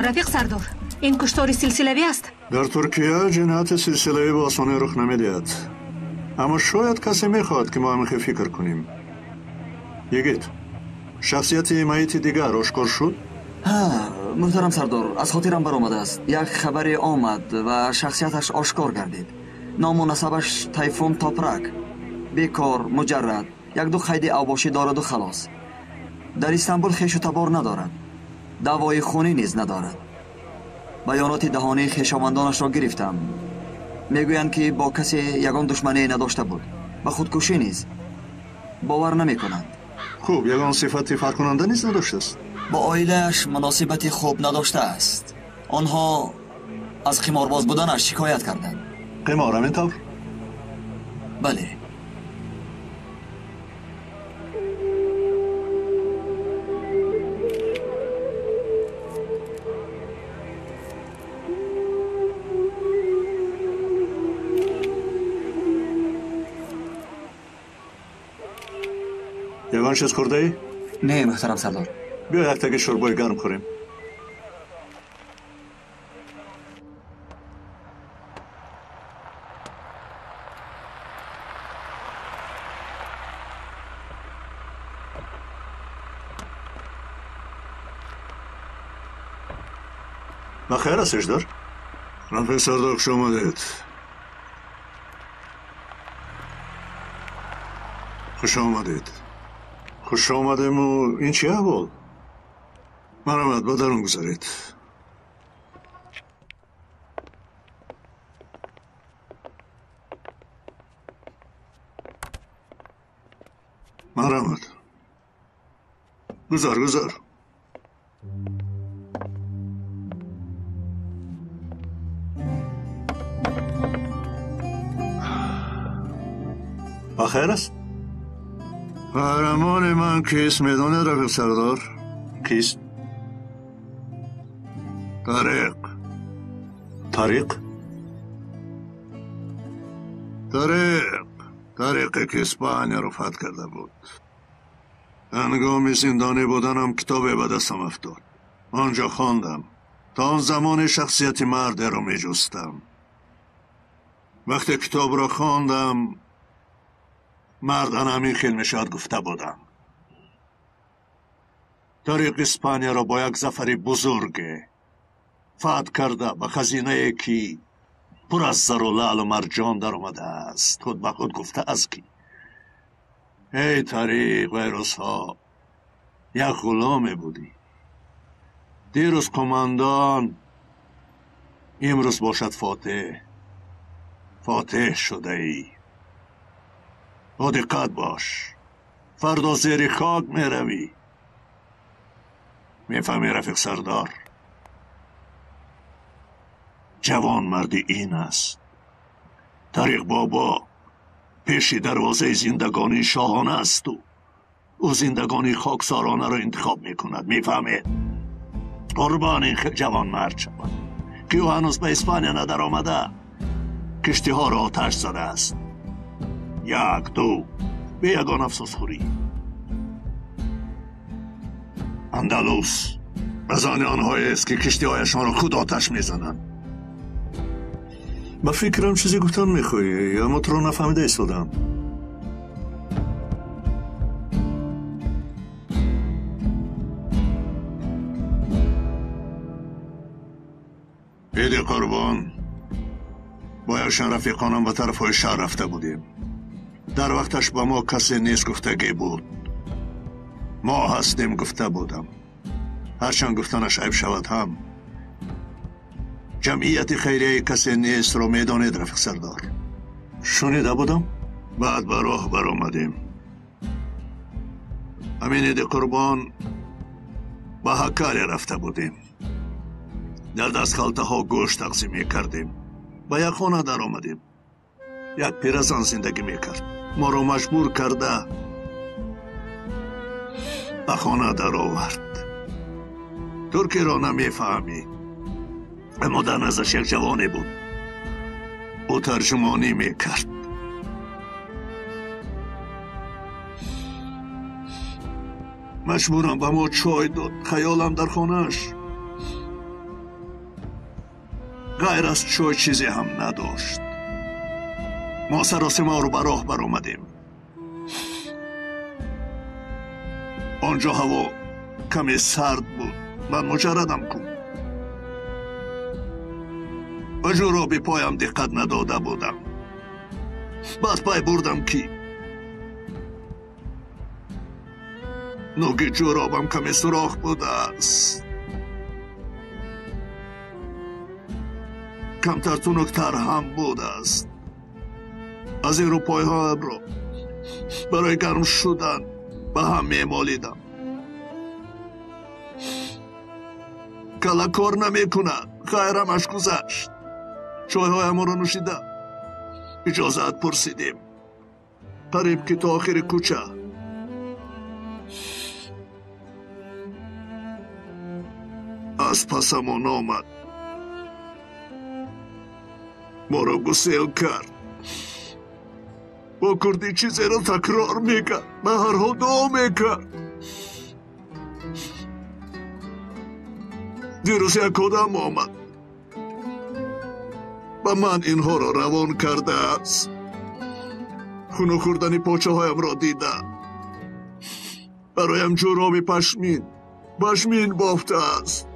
рафиқ сардор ин куштори силсилавӣ аст дар туркия ҷинояти силсилавӣ ба осонӣ рух намедиҳад аммо шояд касе мехоҳад ки мо ҳамихе фикр кунем йигит шахсияти маити дигар ошкор шуд муҳтарам сардор аз хотирам баромадааст як хабаре омад ва шахсияташ ошкор гардид ному насабаш тайфун топрак бекор муҷаррад як-ду қайди авбошӣ дораду халос дар истанбул хешу табор надорад давои хунӣ низ надорад баёноти даҳонии хешовандонашро гирифтам мегӯянд ки бо касе ягон душмание надошта буд ба худкушӣ низ бовар намекунанд хуб ягон сифати фарқкунанда низ надоштааст با oilash munosabati خوب نداشته است. آنها از قمارباز بودنش شکایت کردند. قمار همینطور؟ بله. یگان چیز کرده ای؟ نه محترم سردار. بیا یک تک شوربای گرم خوریم. بخیر هستش دار؟ رفیق سردار خوش آمدید. خوش آمدید. خوش آمدیم و این چیه احوال؟ مرحمت با درون گذارید. مرحمت. گذار. بخیر است؟ قهرمان من کیست میدونه رفیق سردار؟ کیست؟ طریق که اسپانیا رو فتح کرده بود. هنگام زندانی بودنم کتاب به دستم افتاد. آنجا خواندم. تا آن زمان شخصیت مرد رو می جستم. وقتی کتاب را خواندم مرد همین خیلی شاید گفته بودم. طریق اسپانیا را با یک ظفر بزرگ فتح کرده به خزینه که پر از زر و لعل و مرجان در آمده است. خود به خود گفته است که ای طریق ویروس ها یک غلام بودی. دیروز کماندان امروز باشد فاتح شده ای. با دقت باش. فردا زیر خاک می روی. می فهمی رفیق سردار؟ جوان مردی این است. طریق بابا پیش دروازه زندگانی شاهانه است او زندگانی خاکسارانه را انتخاب می کند. می فهمید؟ قربان این جوان مرد شود که او هنوز به اسپانیا ندر آمده. کشتی ها را آتش زده است. یک دو به یگان افسوس خوری. اندلوس از آنهایی است که کشتی هایشان را خود آتش میزنند. با فکرم چیزی گفتن میخوایی اما تو رو نفهمیده ایستادم. عید قربان با یکشان رفیقانم به طرف های شهر رفته بودیم. در وقتش با ما کسی نیست گفتگی بود. ما هستیم گفته بودم. هرچند گفتنش عیب شود هم جمعیت خیریه کسی نیست رو میدانید رفیق سردار. شنیده بودم. بعد به راه برآمدیم. همین عید قربان به حکاری رفته بودیم. در دست خالته ها گوشت تقسیم میکردیم. به یک خانه در آمدیم. یک پیرزن زندگی میکرد. ما رو مجبور کرده به خانه در آورد. ترکی را نمیفهمی اما در نزدش یک جوانی بود. او ترجمانی میکرد. مجبورم به ما چای داد. خیالم در خانهش غیر از چای چیزی هم نداشت. ما سراسیمه رو به راه بر آمدیم. آنجا هوا کمی سرد بود. من مجردم کن. و جورابی پایم دقت نداده بودم. بعد پای بردم که نوگی جورابم کمی سوراخ بوده است. کمتر تونکتر هم بوده است. از این رو پایهایم را برای گرم شدن به هم میمالیدم. کلا کار نمی کند. خیرمش گذشت. چایهایم را نوشیده اجازت پرسیدیم. قریب که تا آخر کوچه. از پسمون آمد. ما را گسیل کرد. با کردی چیزی را تکرار میکرد. به هر حال دعا میکرد. دیروز یک آدم آمد و من اینها را روان کرده است. خونو خوردنی پاچه هایم را دیده. برایم جورابی پشمین بافته است.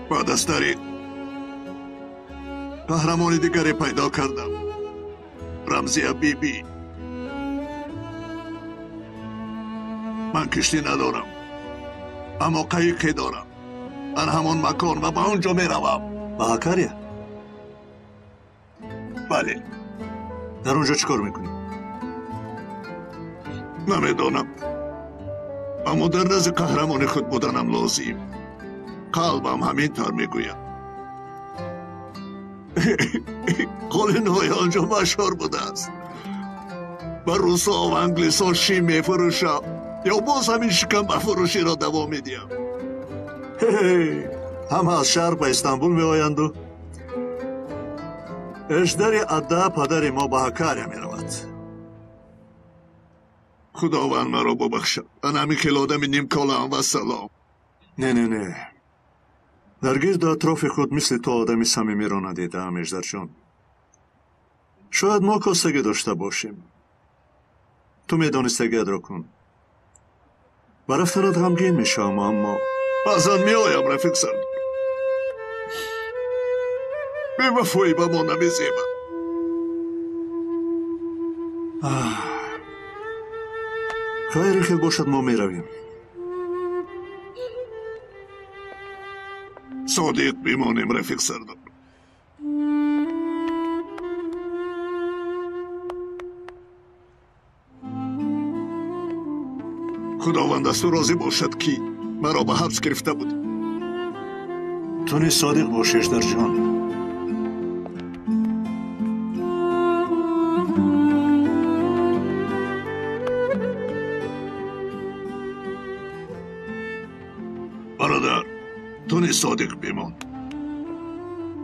بعد از طریق قهرمانی دیگری پیدا کردم. رمزی بیبی. من کشتی ندارم اما قیقی دارم. من همان مکان و به اونجا می روم. به هکریه؟ بله. در اونجا چیکار میکنی؟ نمیدانم اما در نزد قهرمان خود بودنم لازم. قلبم همین طور میگوید. قولنهای آنجا مشهور بوده است. و روسا و انگلیسا شیم میفروشم یا باز همین شکم بفروشی را دوام میدیم. همه از شرق به استانبول می آیند و اشدر اده پدر ما به هکریه می رود. خداوند مرا ببخشد. من همین خیل آدم نیم کالم و سلام. نه درگیر در اطراف خود مثل تو آدمی صمیمی را ندیدم اژدر جان. شاید ما کاستگی داشته باشیم. تو میدانستگیت را کن. و رفتنت غمگین میشم اما بازن می آیم رفیق سر. بی وفایی با ما نمیزیبم. خیلی خیلی باشد ما می رویم. صادق بیمانیم رفیق سردار. خداوند از تو راضی باشد که مرا به حبس گرفته بود. تو نیز صادق باش اژدر جان. برادر تو نیز صادق بیمان.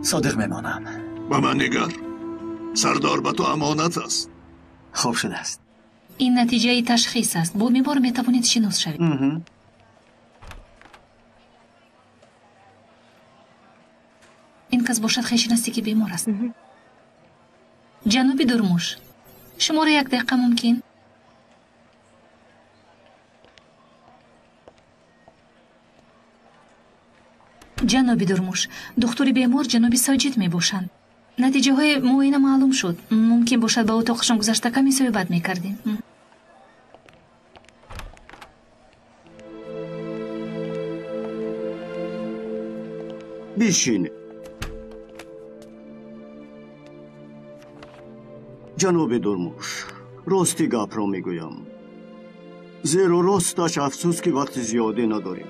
صادق میمانم. به من نگر. سردار به تو امانت است. خوب شده است. این نتیجه تشخیص است. با بیمار میتوانید شناس شوید. این کس باشد خیشی نزدیک بیمار است. جناب درموش شما را یک دقیقه ممکن؟ جناب درموش دکتر بیمار جناب ساجد می باشند. نتیجه های معاینه معلوم شد. ممکن باشد با اتاقشان گذشته کمی صحبت می کردیم. بشین. جناب درموش راستی گپ را میگویم. زیرا راستش افسوس که وقت زیادی نداریم.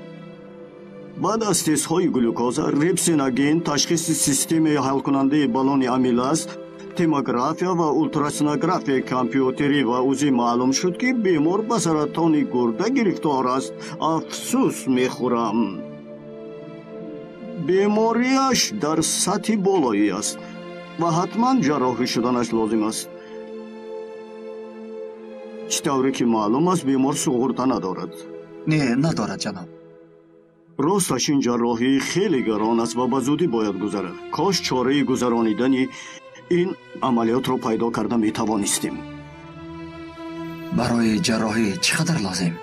بعد از تست‌های گلوکوز، ریپسیناگین، تشخیص سیستم حل کننده بالون امیلاز، تیموگرافیا و اولتراسونوگرافی کامپیوتری و اوزی معلوم شد که بیمار به سرطان گرده گرفتار است. افسوس میخورم. بیماریش در سطح بالایی است و حتما جراحی شدنش لازم است. چطوری که معلوم است بیمار سقورته ندارد. نه ندارد جناب. راستش این جراحی خیلی گران است و به زودی باید گذرد. کاش چاره گذرانیدن این عملیات رو پیدا کرده می توانستیم. برای جراحی چقدر لازم؟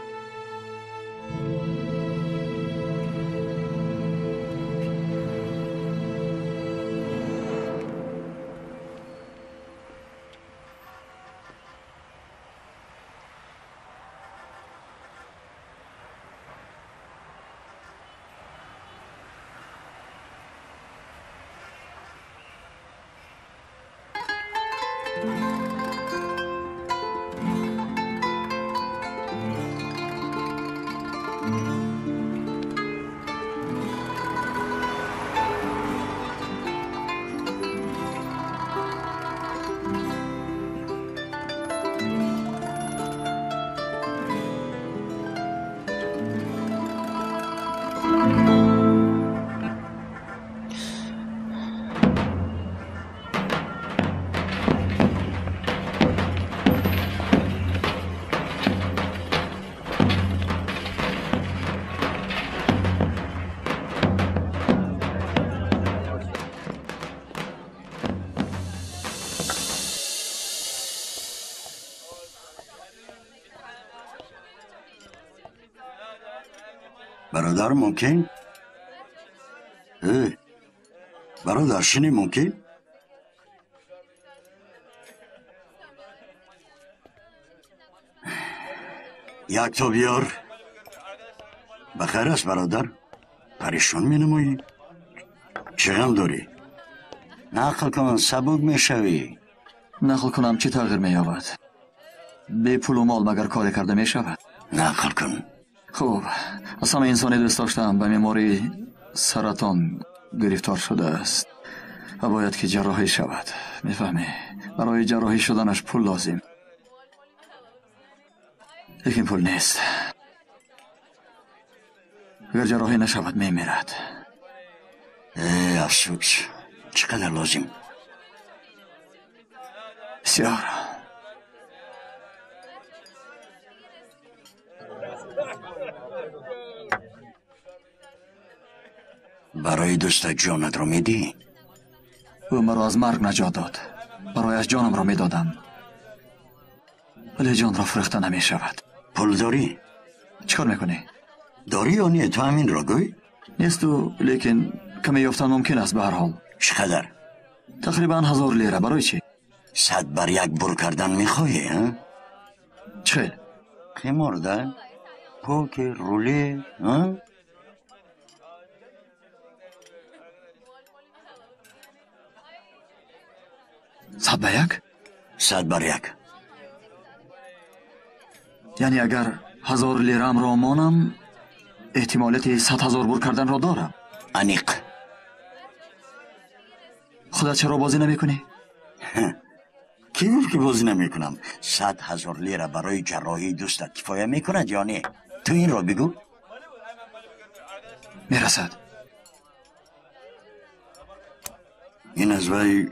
برادر ممکن؟ برادر شنی ممکن؟ یک تا بیار. بخیر است برادر؟ پریشان می نمایی؟ چه غم داری؟ نقل کن سبک می شوی. نقل کنم چی تغییر می یابد؟ به پول و مال مگر کاری کرده می شود؟ نقل کن. خوب، از همه انسانی دوست داشتم به بیماری سرطان گرفتار شده است و باید که جراحی شود. میفهمی؟ برای جراحی شدنش پول لازم، لیکن پول نیست. اگر جراحی نشود میمیرد. افسوس. چقدر لازم؟ بسیار. برای دوستت جانت را میدی؟ او مرا از مرگ نجات داد. برایش جانم را میدادم، ولی جان را فروخته نمی شود. پول داری؟ چکار میکنی؟ داری یا نه؟ تو همین را گوی؟ نیست و لیکن کمی یافتن ممکن است. به هر حال چقدر؟ تقریبا 1000 لیره. برای چی؟ 100 بر یک بر کردن میخواهی ها؟ چه؟ قمار ده؟ پوکر، روله ها؟ صد به یک؟ 100 بر یک. یعنی اگر 1000 لیرم را مانم احتمالیت 100,000 بر کردن را دارم. انیق. خودت چرا بازی نمی کنی؟ کی بود که بازی نمی کنم؟ 100,000 لیره برای جراحی دوستت کفایه می کند یا نه؟ تو این را بگو. میرسد. این از وی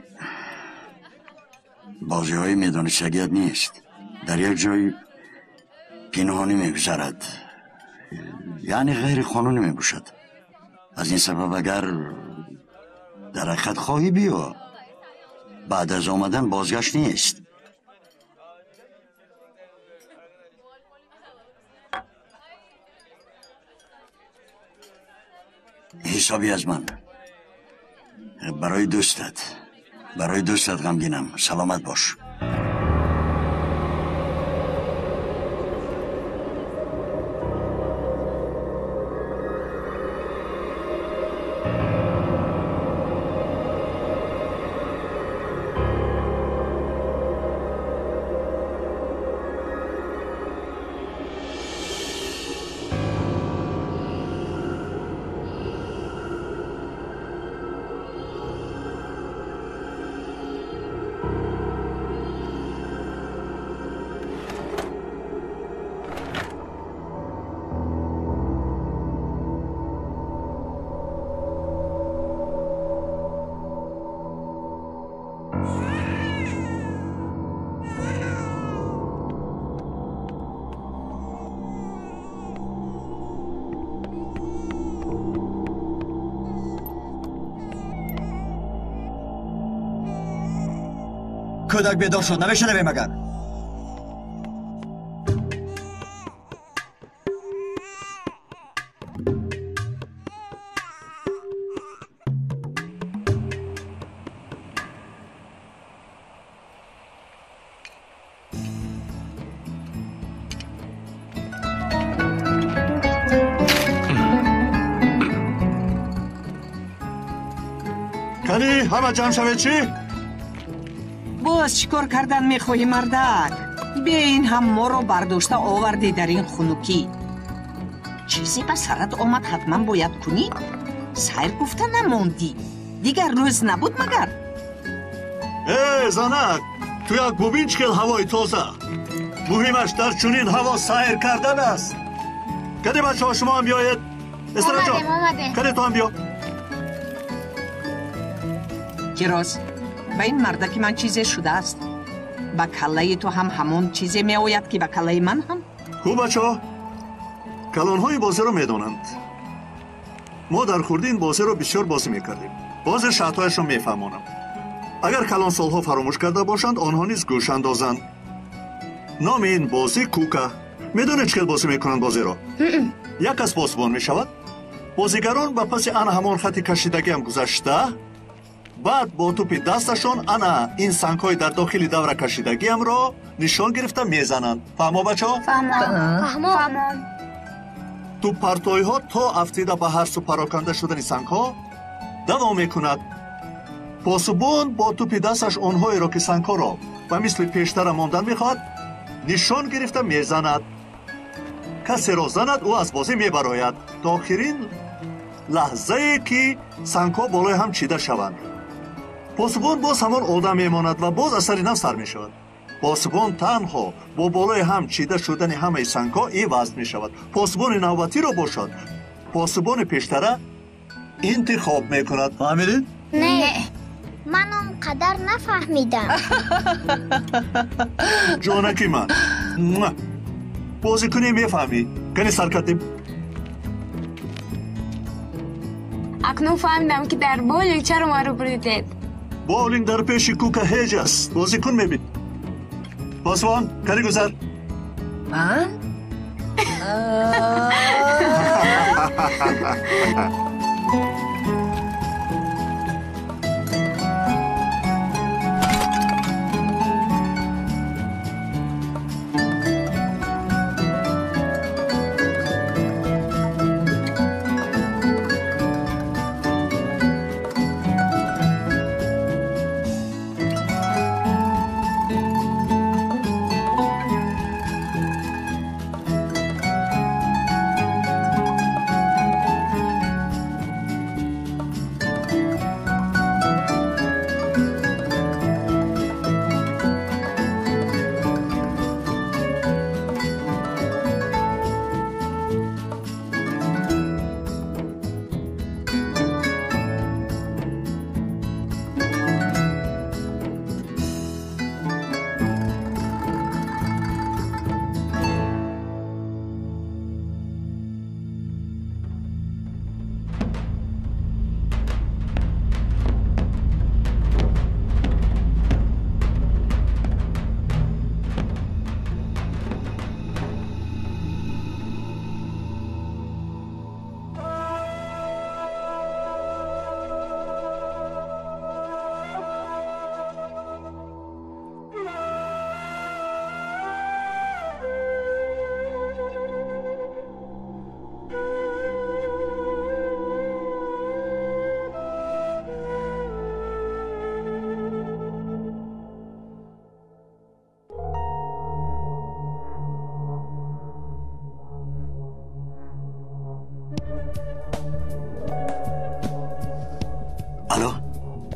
بازی های میدانستگیت نیست. در یک جای پنهانی میگذرد، یعنی غیر قانونی میباشد. از این سبب اگر در حقیقت خواهی بیا، بعد از آمدن بازگشت نیست. حسابی از من. برای دوستت غمگینم. سلامت باش. کودک بیدار شد نمیشنوی مگر؟ کنی همه جمع شوید چی؟ باز چیکار کردن میخواهی مردک؟ بیا این هم ما رو برداشته آوردی در این خنوکی. چیزی به سرت آمد حتما باید کنی؟ سیر گفته نماندی. دیگر روز نبود مگر؟ زنک تو یک ببین چکل هوای تازه. مهمش در چنین هوا سیر کردن است. کدی بچه ها شما هم بیاید؟ استرا جان کدی تو هم بیا. کیروز به این مردک من چیزی شده است. با کله تو هم همون چیزی می آید که با کله من هم. خوب بچه ها کلانهای بازی رو میدونند. ما در خورده این بازی رو بسیار بازی میکردیم. بازی شرطهایش رو میفهمانم. اگر کلان سالها فراموش کرده باشند آنها نیز گوش اندازند. نام این بازی کوکا. میدونید چکل بازی میکنند بازی رو؟ یک از پاسبان میشود. بازیگران با پس آن همان خطی کشیدگی هم گذشته. بعد با توپی دستشون انا این سنگ‌های در داخل دوره کشیدگی هم را نشان گرفته میزنند. فهمو بچه ها؟ فهمم. توپ پرتوی ها تا افتیده به هر سو پراکنده شدن سنگ ها دوام میکند. پاسبان با توپی دستش آنهایی را که سنگ ها را و مثل پیشتر ماندن میخواد نشان گرفته میزند. کسی را زند او از بازی میبراید تا آخرین لحظه ای که سنگ ها بالای هم چیده شوند. پاسبان باز همان آدم میماند و باز اثر نو سر می شود. پاسبان تنها با بالای هم چیده شدن همه سنگ ها عوض می شود. پاسبان نوبتی را باشد پاسبان پیشتره انتخاب می کند. فهمیدید؟ نه من اونقدر نفهمیدم. جانکی من بازی کنی میفهمی. کنی سر کردیم. اکنون فهمیدم که در بولینگ چرا ما رو بریدید. بولینگ در پیش کوکا هیج است. بازی کن میبین. پاسبان کنی گذر. من؟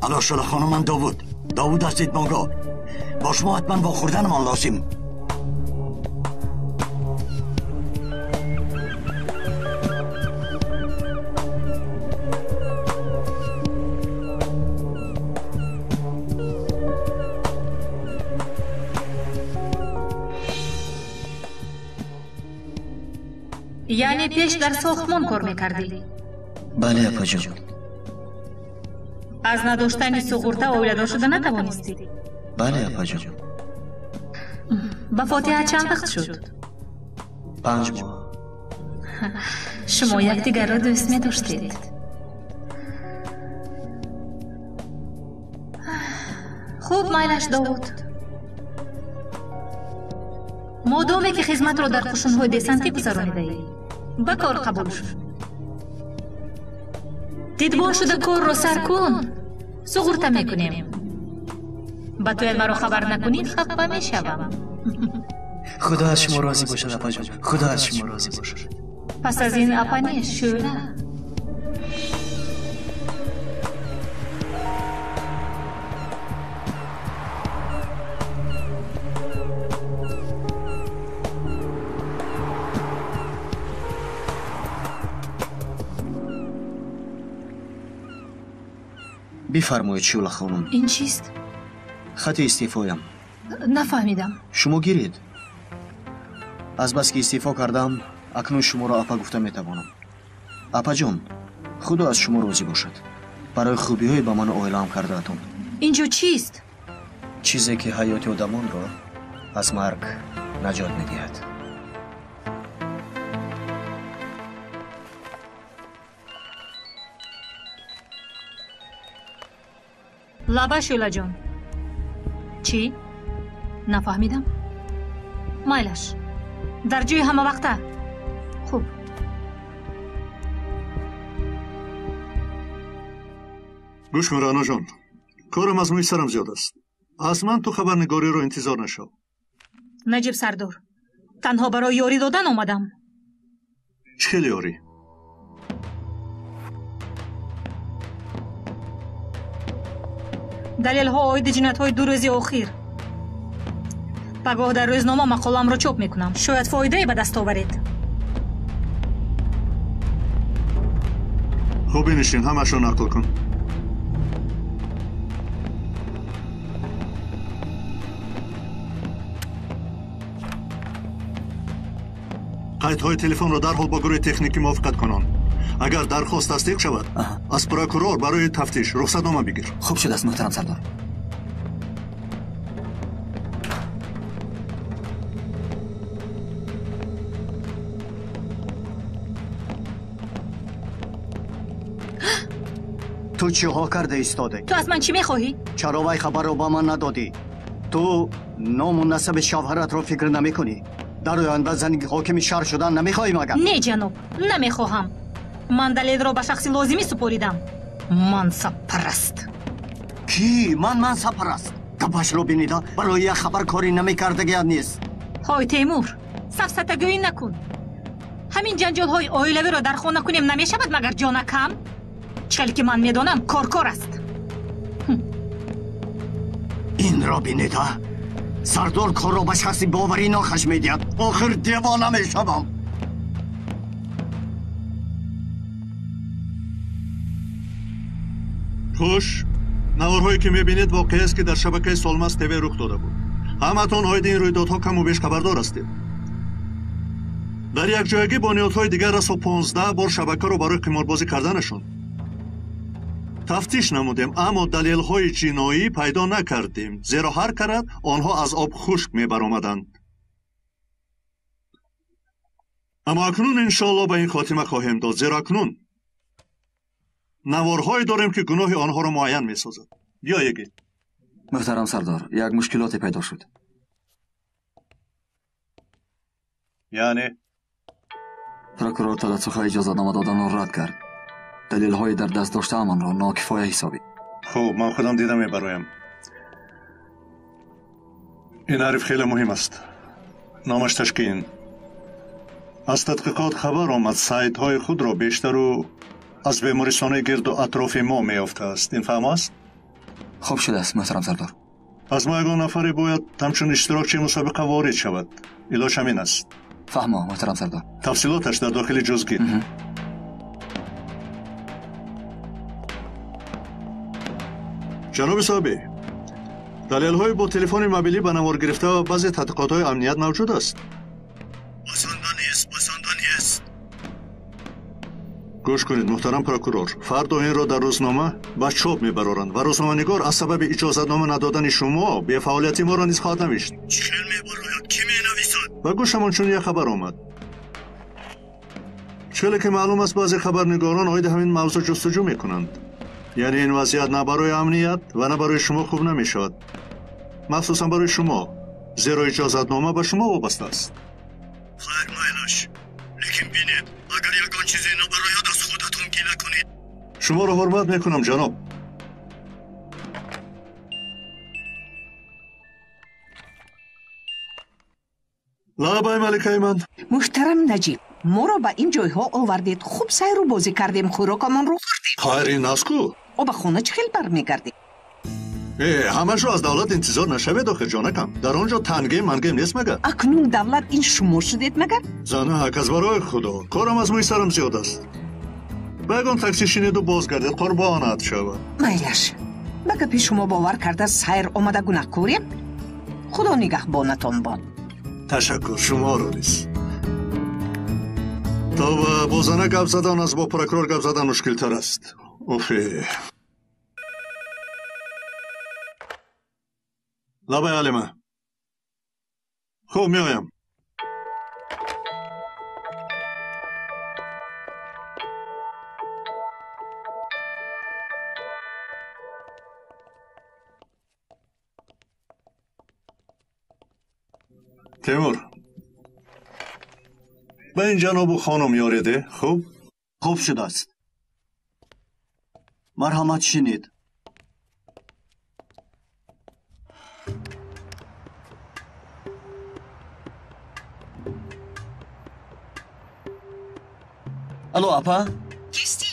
الو شله خانم، من داوود هستید بانگاه. با شما حتما با خوردنمان لازم. یعنی پیش در ساختمان کار میکردی؟ بله اپا جان. از نداشتن سغورتا اولیدار شده نتوانستی؟ بله اپا جان. با فاتحه چند وقت شد؟ 5 ماه. شما یکدیگر را دوست می داشتید؟ خوب مایلش داود. مادامی که خدمت را در قشون‌های دسنتی گذرانیده ای به کار قبول شد. دیدبان شده کار را سر کن. سغورته میکنیم. با تو مرا خبر نکنید خفه میشوم. خدا از شما راضی باشد اپا جان. خدا از شما راضی باشد. پس از این اپا نیست شوله. بفرمایید شوله خانم. این چیست؟ خط استعفایم. نفهمیدم. شما گیرید. از بس که استعفا کردم اکنون شما را اپا گفته میتوانم. اپا جان خدا از شما راضی باشد. برای خوبی های به من اعلام کرده اتون. اینجا چیست؟ چیزی که حیات آدمان را از مرگ نجات میدهد. لابا شوله جان. چی؟ نفهمیدم. مایلش در جای همه وقته. خوب. گوش کن رانا جان، کارم از موی سرم زیاد است. از من تو خبرنگاری رو انتظار نشو. نجیب سردار، تنها برای یاری دادن آمدم. چه یاری؟ دلیل ها آید جنایت های 2 روز اخیر. پگاه در روزنامه مقالم را چاپ میکنم. شاید فایده به دست آورید. خب بنشین همش رو نقل کن. قیدهای تلفن را درحال با گروه تکنیکی موافقت کنان. اگر درخواست تصدیق شود از پروکورور برای تفتیش رخصتنامه بگیر. خوب شده است محترم سردار. تو چی ها کرده ایستاده؟ تو از من چی میخواهی؟ چرا وی خبر رو با من ندادی؟ تو نام و نسب شوهرت رو فکر نمی کنی؟ در آینده زنی حاکم شهر شدن نمیخواهی مگر؟ نه جناب، نمیخواهم. من دلیل را به شخص لازمی سپاریدم. منصب پرست. کی؟ من منصب پرست؟ گپش رو بینیده برای یک خبر کاری نمیکردگی نیست. های تیمور، سفسطه‌گویی نکن. همین جنجال های عائلوی را در خانه کنیم نمیشود مگر جان کم؟ چلی که من میدانم کار است. این را بینیده سردار کار را به شخصی باوری ناخش میدید. آخر دیوانه میشوم. خوش، نوارهایی که میبینید واقعی است که در شبکه سالماس تیوی رخ داده بود. همتون آید این رویدادها کم و بیش خبردار هستید. در یک جایگی بنیادهای دیگر را 15 بار شبکه رو برای قماربازی کردنشون تفتیش نمودیم، اما دلیل های جنایی پیدا نکردیم، زیرا هر کرد آنها از آب خشک میبرآمدند. اما اکنون انشاءالله به این خاتمه خواهیم داد، زیرا اکنون نوارهایی داریم که گناه آنها را معین میسازد. یا یکی محترم سردار، یک مشکلاتی پیدا شد. یعنی پروکورور تدسخ اجازه‌نامه دادن را رد کرد. دلیل های در دست داشته من را ناکفایه حسابی. خوب، من خودم دیدم میبرایم. این عرف خیلی مهم است. نامش تشکین. از تحقیقات خبر آمد سایت های خود را بیشتر و از بیمارستان گرد و اطراف ما میافته است. این فهم است؟ خوب شده است محترم سردار. از ما یگان نفری باید همچون اشتراکچی مسابقه وارد شود. ایلاش همین است. فهمم محترم سردار. تفصیلاتش در داخل جزگیر. جناب صاحبی، دلیل های با تلفن موبیلی به نوار گرفته و بعضی تحقیقات های امنیت موجود است. گوش کنید محترم پروکورور، فردا این را در روزنامه به چاپ میبرند و روزنامه‌نگار از سبب اجازه‌نامه ندادن شما به فعالیت ما را نیز خواهد نوشت. چیکار میبراید؟ کی مینویسد؟ و گوشمان چون یک خبر آمد. چرا که معلوم است بعضی خبرنگاران عاید همین موضوع جستجو میکنند. یعنی این وضعیت نه برای امنیت و نه برای شما خوب نمیشود. مخصوصا برای شما، زیرا اجازه‌نامه به شما وابسته است. خیر مایلاش، لیکن بینید اگر یکان چیزی نبراید از خودتون گیله کنید. شما را حرمت میکنم جناب. لابای ملکه من. محترم نجیب، ما را به این جایها آوردید. خوب سیر و بازی کردیم، خوراکمان رو خوردیم. خیر این است کو؟ و به خونه چه خیل برمیگردیم؟ همش رو از دولت انتظار نشوید آخه جانکم. در آنجا تنگه منگه نیست مگر؟ اکنون دولت این شما شدید مگر؟ زنک از برای خدا کارم از موی سرم زیاد است. بگم تاکسی شینید و بازگردید قربانت شود. میلش بگه پیش شما باور کرده سیر آمده گناه کوریم. خدا نگهبانتان باد. تشکر شما رو نیست. تا با زنه گپ زدن از با پروکورور گپ زدن مشکل تر است. اوفی لبای علمه. خوب میایم. تیمور به این جناب و خانم یاریده. خوب شده است. مرحمت شینید. الو اپا کیستی؟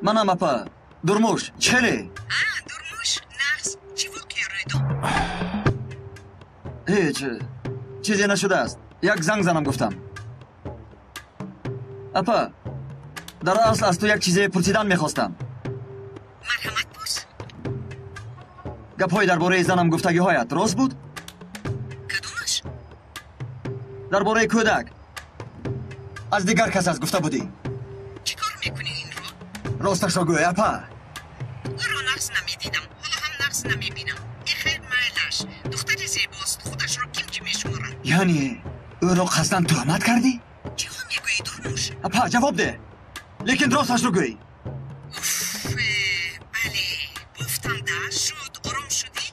منم اپا. درموش چلی؟ درموش نرس چی واقعی رویدو؟ هیچ چیزی نشده است. یک زنگ زنم گفتم. اپا در اصل از تو یک چیزی پرسیدن میخواستم. مرحمت پرس. گپ‌های درباره زنم گفتگی هایت راست بود؟ کدومش؟ درباره کودک از دیگر کس از گفته بودی. چی کار میکنی این رو؟ راستش را گوی اپا. او را نقص نمیدیدم، حالا هم نقص نمیبینم. ای خیر مایلش، دختر زیباست، خودش را کیمچی میشمارد. یعنی او را قصداً تهمت کردی؟ چی ها میگویی درموش؟ اپا جواب ده، لیکن راستش رو گوی. بله گفتم ده شد. آرام شدی؟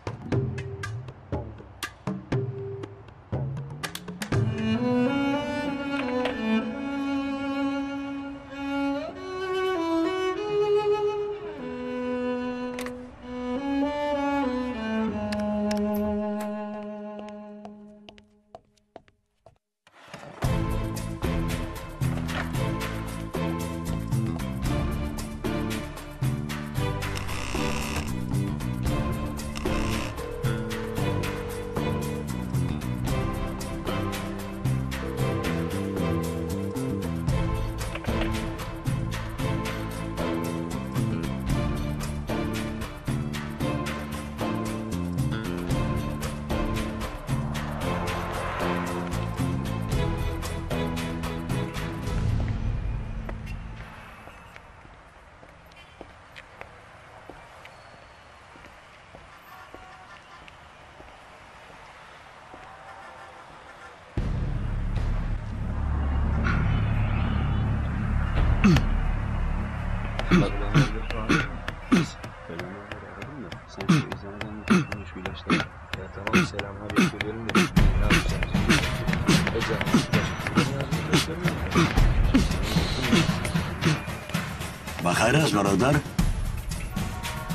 بخیر است برادر؟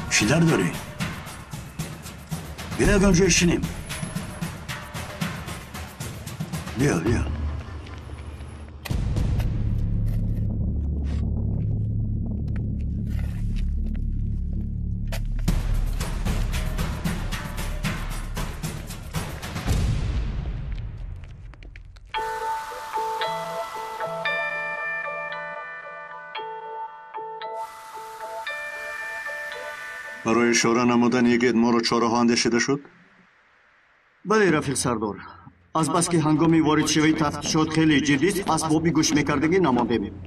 چی در داری؟ بیا یک آنجا اشینیم. بیا برای اشاره نمودن یگید ما رو چاره ها اندیشیده شد؟ بله رفیق سردار. از بس که هنگامی وارد شوی تفتیشات خیلی جدی است، اسبابی گوش میکردگی نماندیم.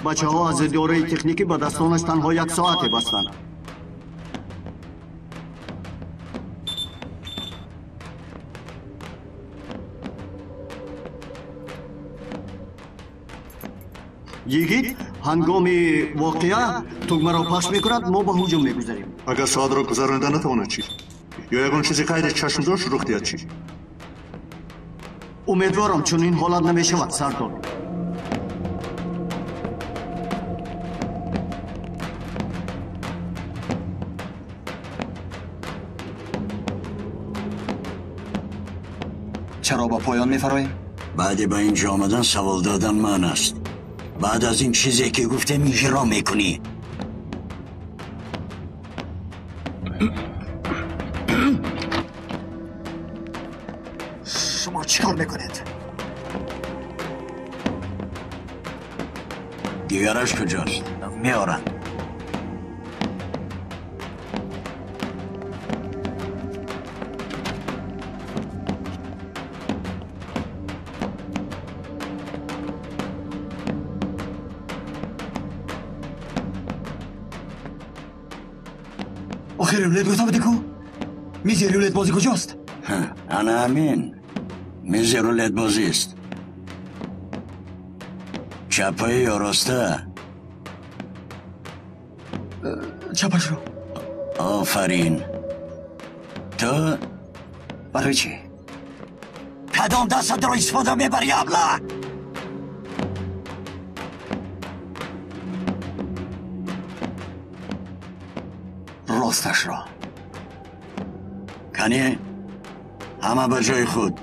بچه‌ها از دوره تکنیکی به دستانش تنها 1 ساعت بستند. یگید هنگامی واقعه توگمه را پخش میکند ما به هجوم میگذاریم. اگر ساعت را گذرانده نتواند چی؟ یا یگان چیزی غیر چشمداشت رخ دهد چی؟ امیدوارم چون این حالت نمیشود سردار. چرا با پایان میفراییم؟ بعد به اینجا آمدن سوال دادن من است. بعد از این چیزی که گفتم اجرا میکنی. شما چیکار میکنید؟ دیگرش کجاست؟ میارن. آخر رولت گفتم بده کو؟ میز رولت بازی کجاست؟ انا همین میز رولت بازی است. چپه یا راسته؟ چپش رو. آفرین. تو؟ برای چی؟ کدام دست را استفاده میبری ابله؟ راستش را. کنی؟ همه به جای خود.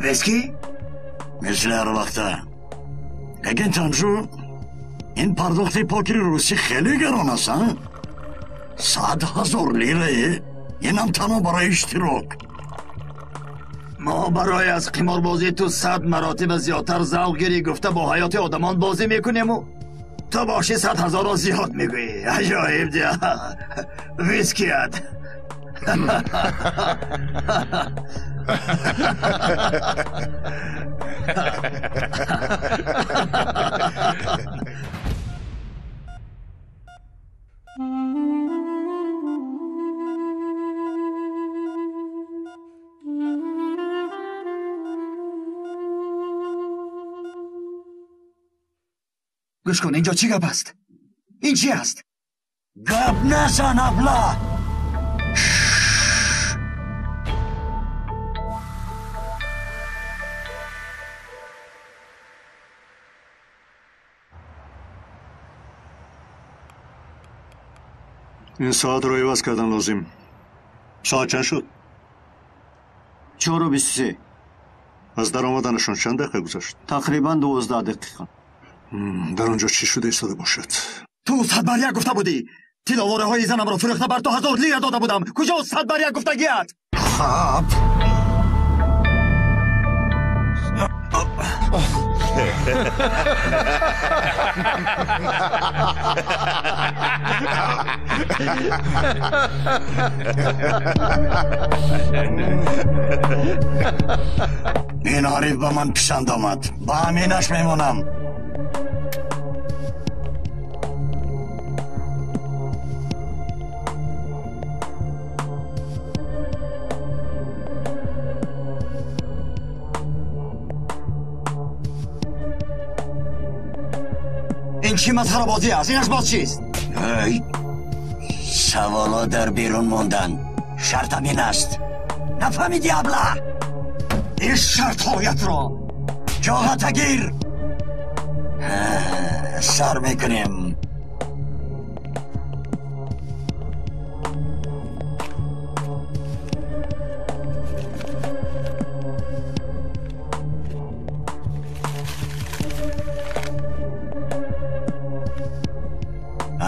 ویسکی؟ مثل هر وقته. بگین تنجو این پرداخت پاکری روسی خیلی گران است ها؟ 100,000 لیره اینم تنها برای اشتراک. ما برای از قمار بازی تو 100 مراتب زیادتر ذوق گیری گفته با حیات آدمان بازی میکنیم و تو باشی 100,000 را زیاد میگویی. عجایب ده. ویسکیت. گوش کن اینجا چی گپ است؟ این چی است؟ گپ نزن ابله. این ساعت رو عوض کردن لازم. ساعت چند شد؟ 4:23. از در آمدنشون چند دقیقه گذشت؟ تقریبا 12 دقیقه. در اونجا چی شده ایستاده باشد؟ تو 100 بر یک گفته بودی. تلاواره های زنم را فروخته بر 2000 لیره داده بودم. کجا 100 بر یک گفتگیت؟ خب این حریف به من پسند آمد. با همینش میمونم. این چی مسخره بازی است؟ اینش باز چیست؟ سوالا در بیرون موندن. شرطم این است. نفهمیدی ابله؟ این شرط هایت را جاغت گیر. سر میکنیم.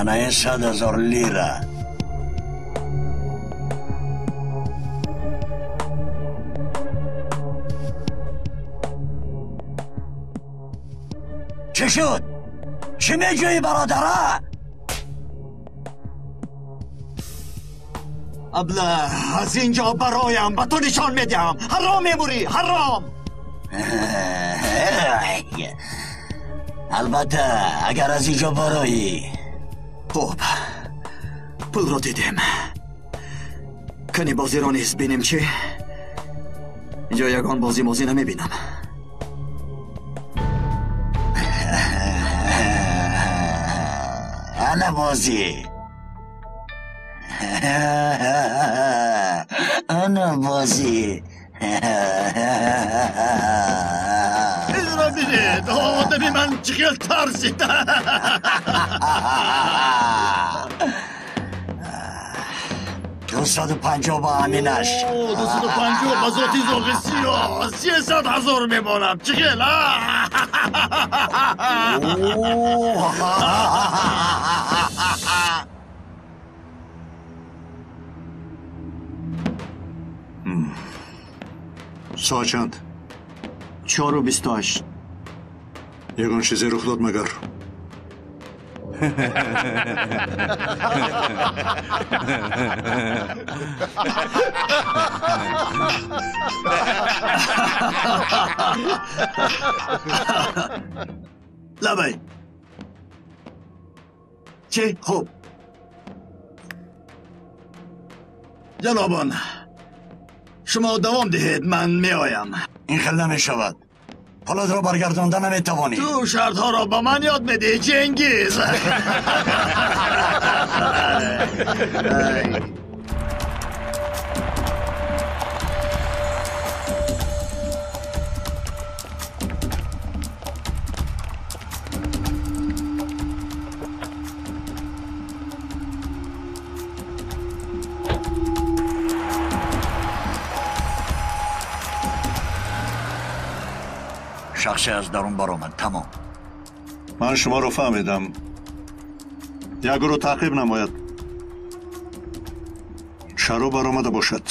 انا این 100,000 لیره چه شد؟ چی میجویی برادره؟ ابله از اینجا برایم به تو نشان میدم. حرام میموری حرام. البته اگر از اینجا برایی. خوب پول رو دیدیم. کنی بازی رو نیست بینیم چی؟ اینجا یگان بازی موزی نمیبینم. انا بازی انا بازی این را بینید آدمی من چقیل ترسید 250 با همینش 250 با ذاتی زرغ سیاه 300,000 میمانم چقیل ساعت چند؟ 4:28 یگان چیزی رخ داد مگر؟ لبی چی؟ خوب جنابان شما دوام دهید من می آیم. این خیلی نمیشود حالت را برگردانده نمیتوانی تو شرط ها را با من یاد میدی جنگیز شخصی از درون برآمد تمام من شما رو فهمیدم یک رو تعقیب نماید شروع برآمده باشد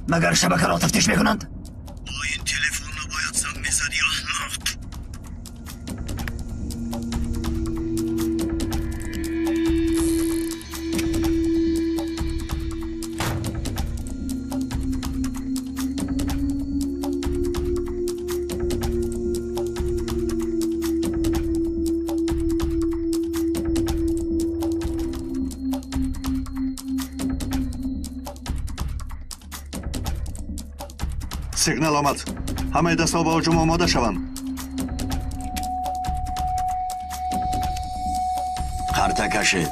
مگر شبکه را تفتیش میکنند؟ با این تلفن را باید زنگ میزدی احمق سیگنال آمد همه دستا با هجوم آماده شوند خرطه کشید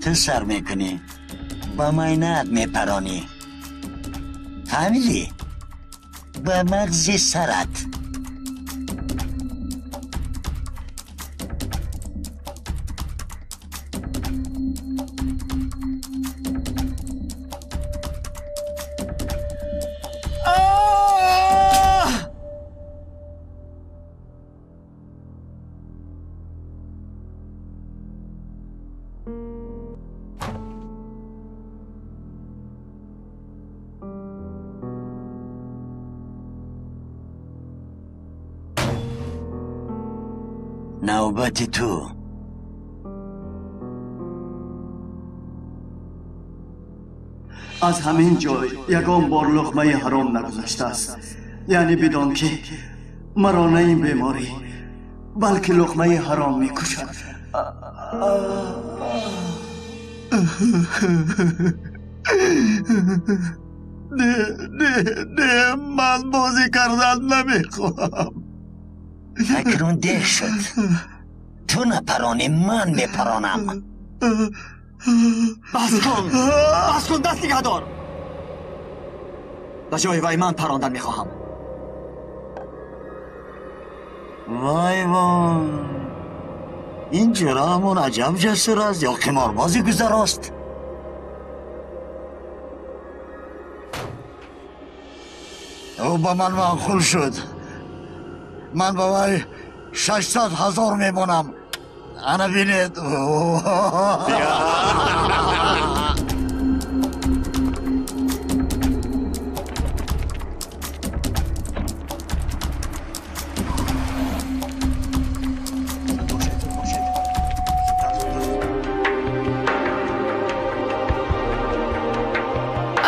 تو سر میکنی با ماینت میپرانی فهمیدی؟ با مغز سرت نوبت تو از همین جای یگان بار لقمه حرام نگذشته است یعنی بدان که مرا نه این بیماری بلکه لقمه حرام میکشد نه من بازی کردن نمیخوام اکنون ده شد تو نپرانی من میپرانم بس کن دست نگه دار به جای وی من پراندن میخواهم وای وای این جرامون عجب جسور است یا قماربازی گذراست. او با من معقول شد. من با وای 600,000 میمونم. انا بینید.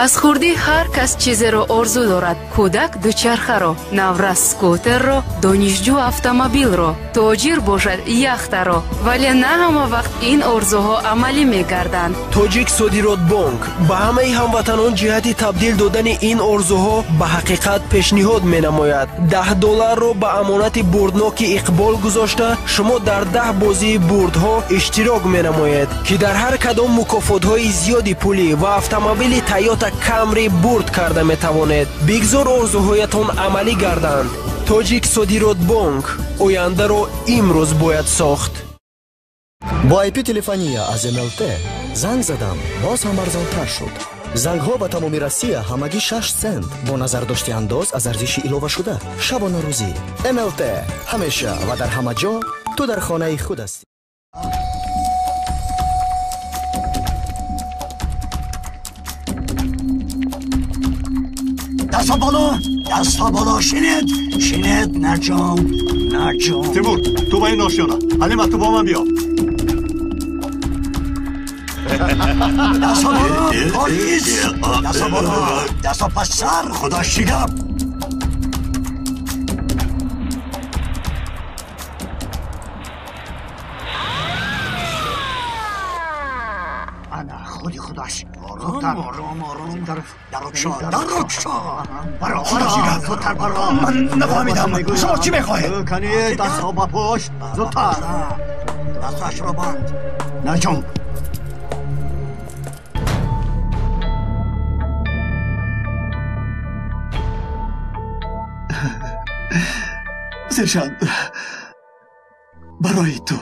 аз хурди ҳар кас чизеро орзу дорад. кӯдак дучархаро, наврас скутерро, донишҷӯ автомобилро, тоҷир бошад яхтаро. вале на ҳама вақт ин орзуҳо амалӣ мегарданд. тоҷик содирот бонк ба ҳамаи ҳамватанон ҷиҳати табдил додани ин орзуҳо ба ҳақиқат пешниҳод менамояд. $10 ба амонати бурдноки иқбол гузошта шумо дар 10 бозии бурдҳо иштирок менамоед ки дар ҳар кадом мукофотҳои зиёди пулӣ ва автомобили Toyota Camry бурд карда метавонед. бигзор орзуҳоятон амалӣ гарданд. тоҷик содирот бонк ояндаро имрӯз бояд сохт. бо IP телефония аз MLT занг задам боз ҳам арзонтар шуд. зангҳо ба тамоми Россия ҳамагӣ 6 сент бо назардошти андоз аз арзиши иловашуда. шабона рӯзӣ MLT ҳамеша ва дар ҳама ҷо ту дар хонаи худ ҳастӣ. دستا بالا شینید نجام تیمور تو با این ناشیانه حلیمه تو با من بیا دستا بالا پالیس دستا پس سر خدا شیگم خودش آرام درک شو برا زودتر برا من نفهمیدم شما چی میخواهید کنی دست ها با پشت زودتر دستش رو بند نجم زرشان برای تو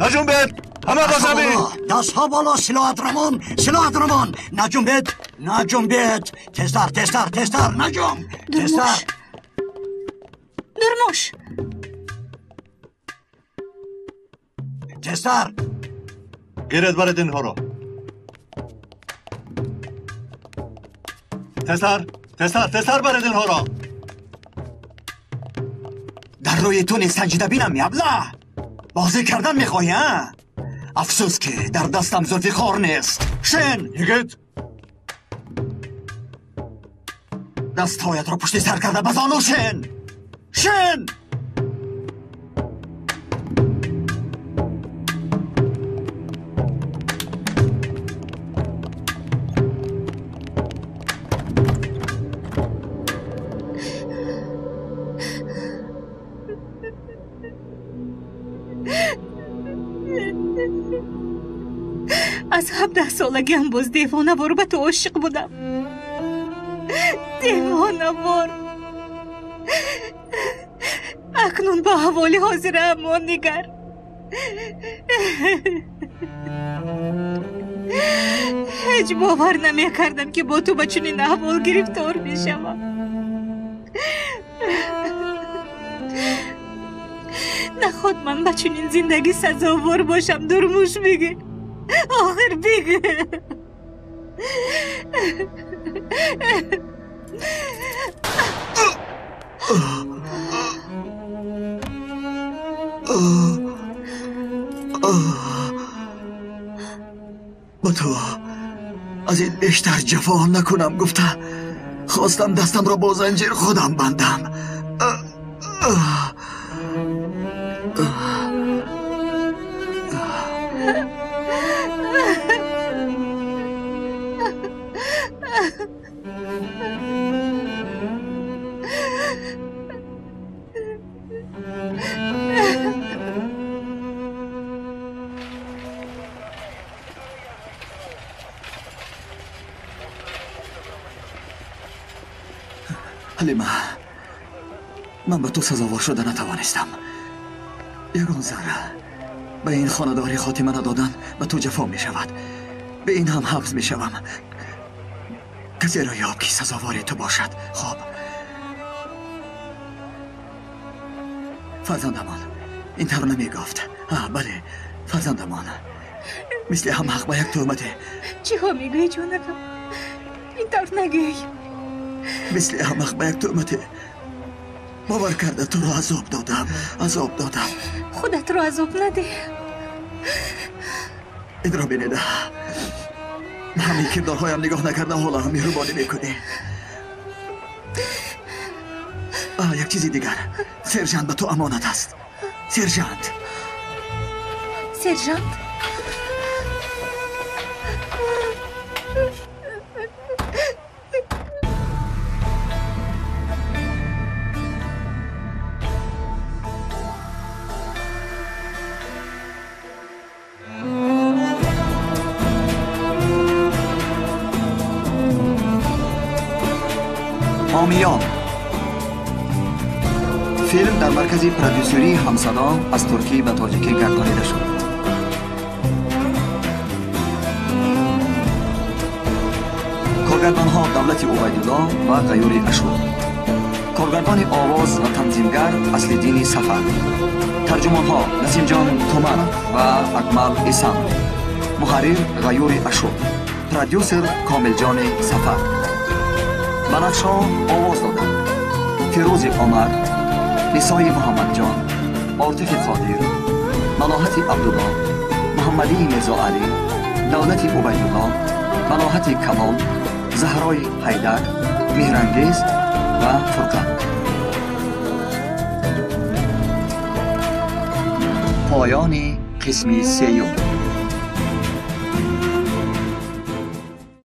نجنبید همه با زمین دست ها بالا سلاحت رمان نجنبید تستر نجم تستر درموش تستر گیرد برد اینها رو تستر برد اینها رو در روی تو سنجیده بینم یبله بازی کردن میخوایی ها؟ افسوس که در دستم زلفیخوار نیست شن یگید دستهایت را پشت سر کرده بزانو شن از 17 سالگیم باز دیوانه وار به تو عاشق بودم دیوانه وار اکنون با حوالی حاضر اما نگر هیچ باور نمی کردم که با تو به چنین احوال گرفتار می شوم نخواد من به چنین زندگی سزاوار باشم درموش بگه آخر بگه با تو از این بیشتر جفا نکنم گفته خواستم دستم را با زنجیر خودم بندم. حلیمه، من به تو سزاوار شده نتوانستم. یگان ذره به این خانداری خاتمه ندادن به تو جفا می شود. به این هم حبس می شوم. کسی را یاب که سزاوار تو باشد. خب فرزندمان این طور نمی گفت. بله فرزندمان، مثل هم حق به یک تهمته. چی ها میگوی جونم؟ این طور نگوی. مثل احمق به یک تهمته. باور کرده تو را عذاب دادم. خودت را عذاب نده. این را بینیده همین کردارهایم نگاه نکرده حالا هم مهربانی میکنی. یک چیزی دیگر، سرژانت به تو امانت است. سرژانت آمیان فیلم در مرکز پرودیوسری همصدا از ترکی به تاجیکی گردانیده شد. کارگردان‌ها دولت عبیدالله و غیور اشور. کارگردان آواز و تنظیمگر اصل‌الدین سفر. ترجمان‌ها نسیم جان تومر و اکمل ایسان. محرر غیور اشور. پرودیوسر کامل جان سفر. بنفشا آواز دادن فیروز عمر، نسای محمد جان، عاطف قادر، ملاحت عبدالله، محمدی میرزا علی، دولت عبیدالله، ملاحت کمال، زهرای حیدر، مهرانگیز و فرقان. پایان قسم سیوم.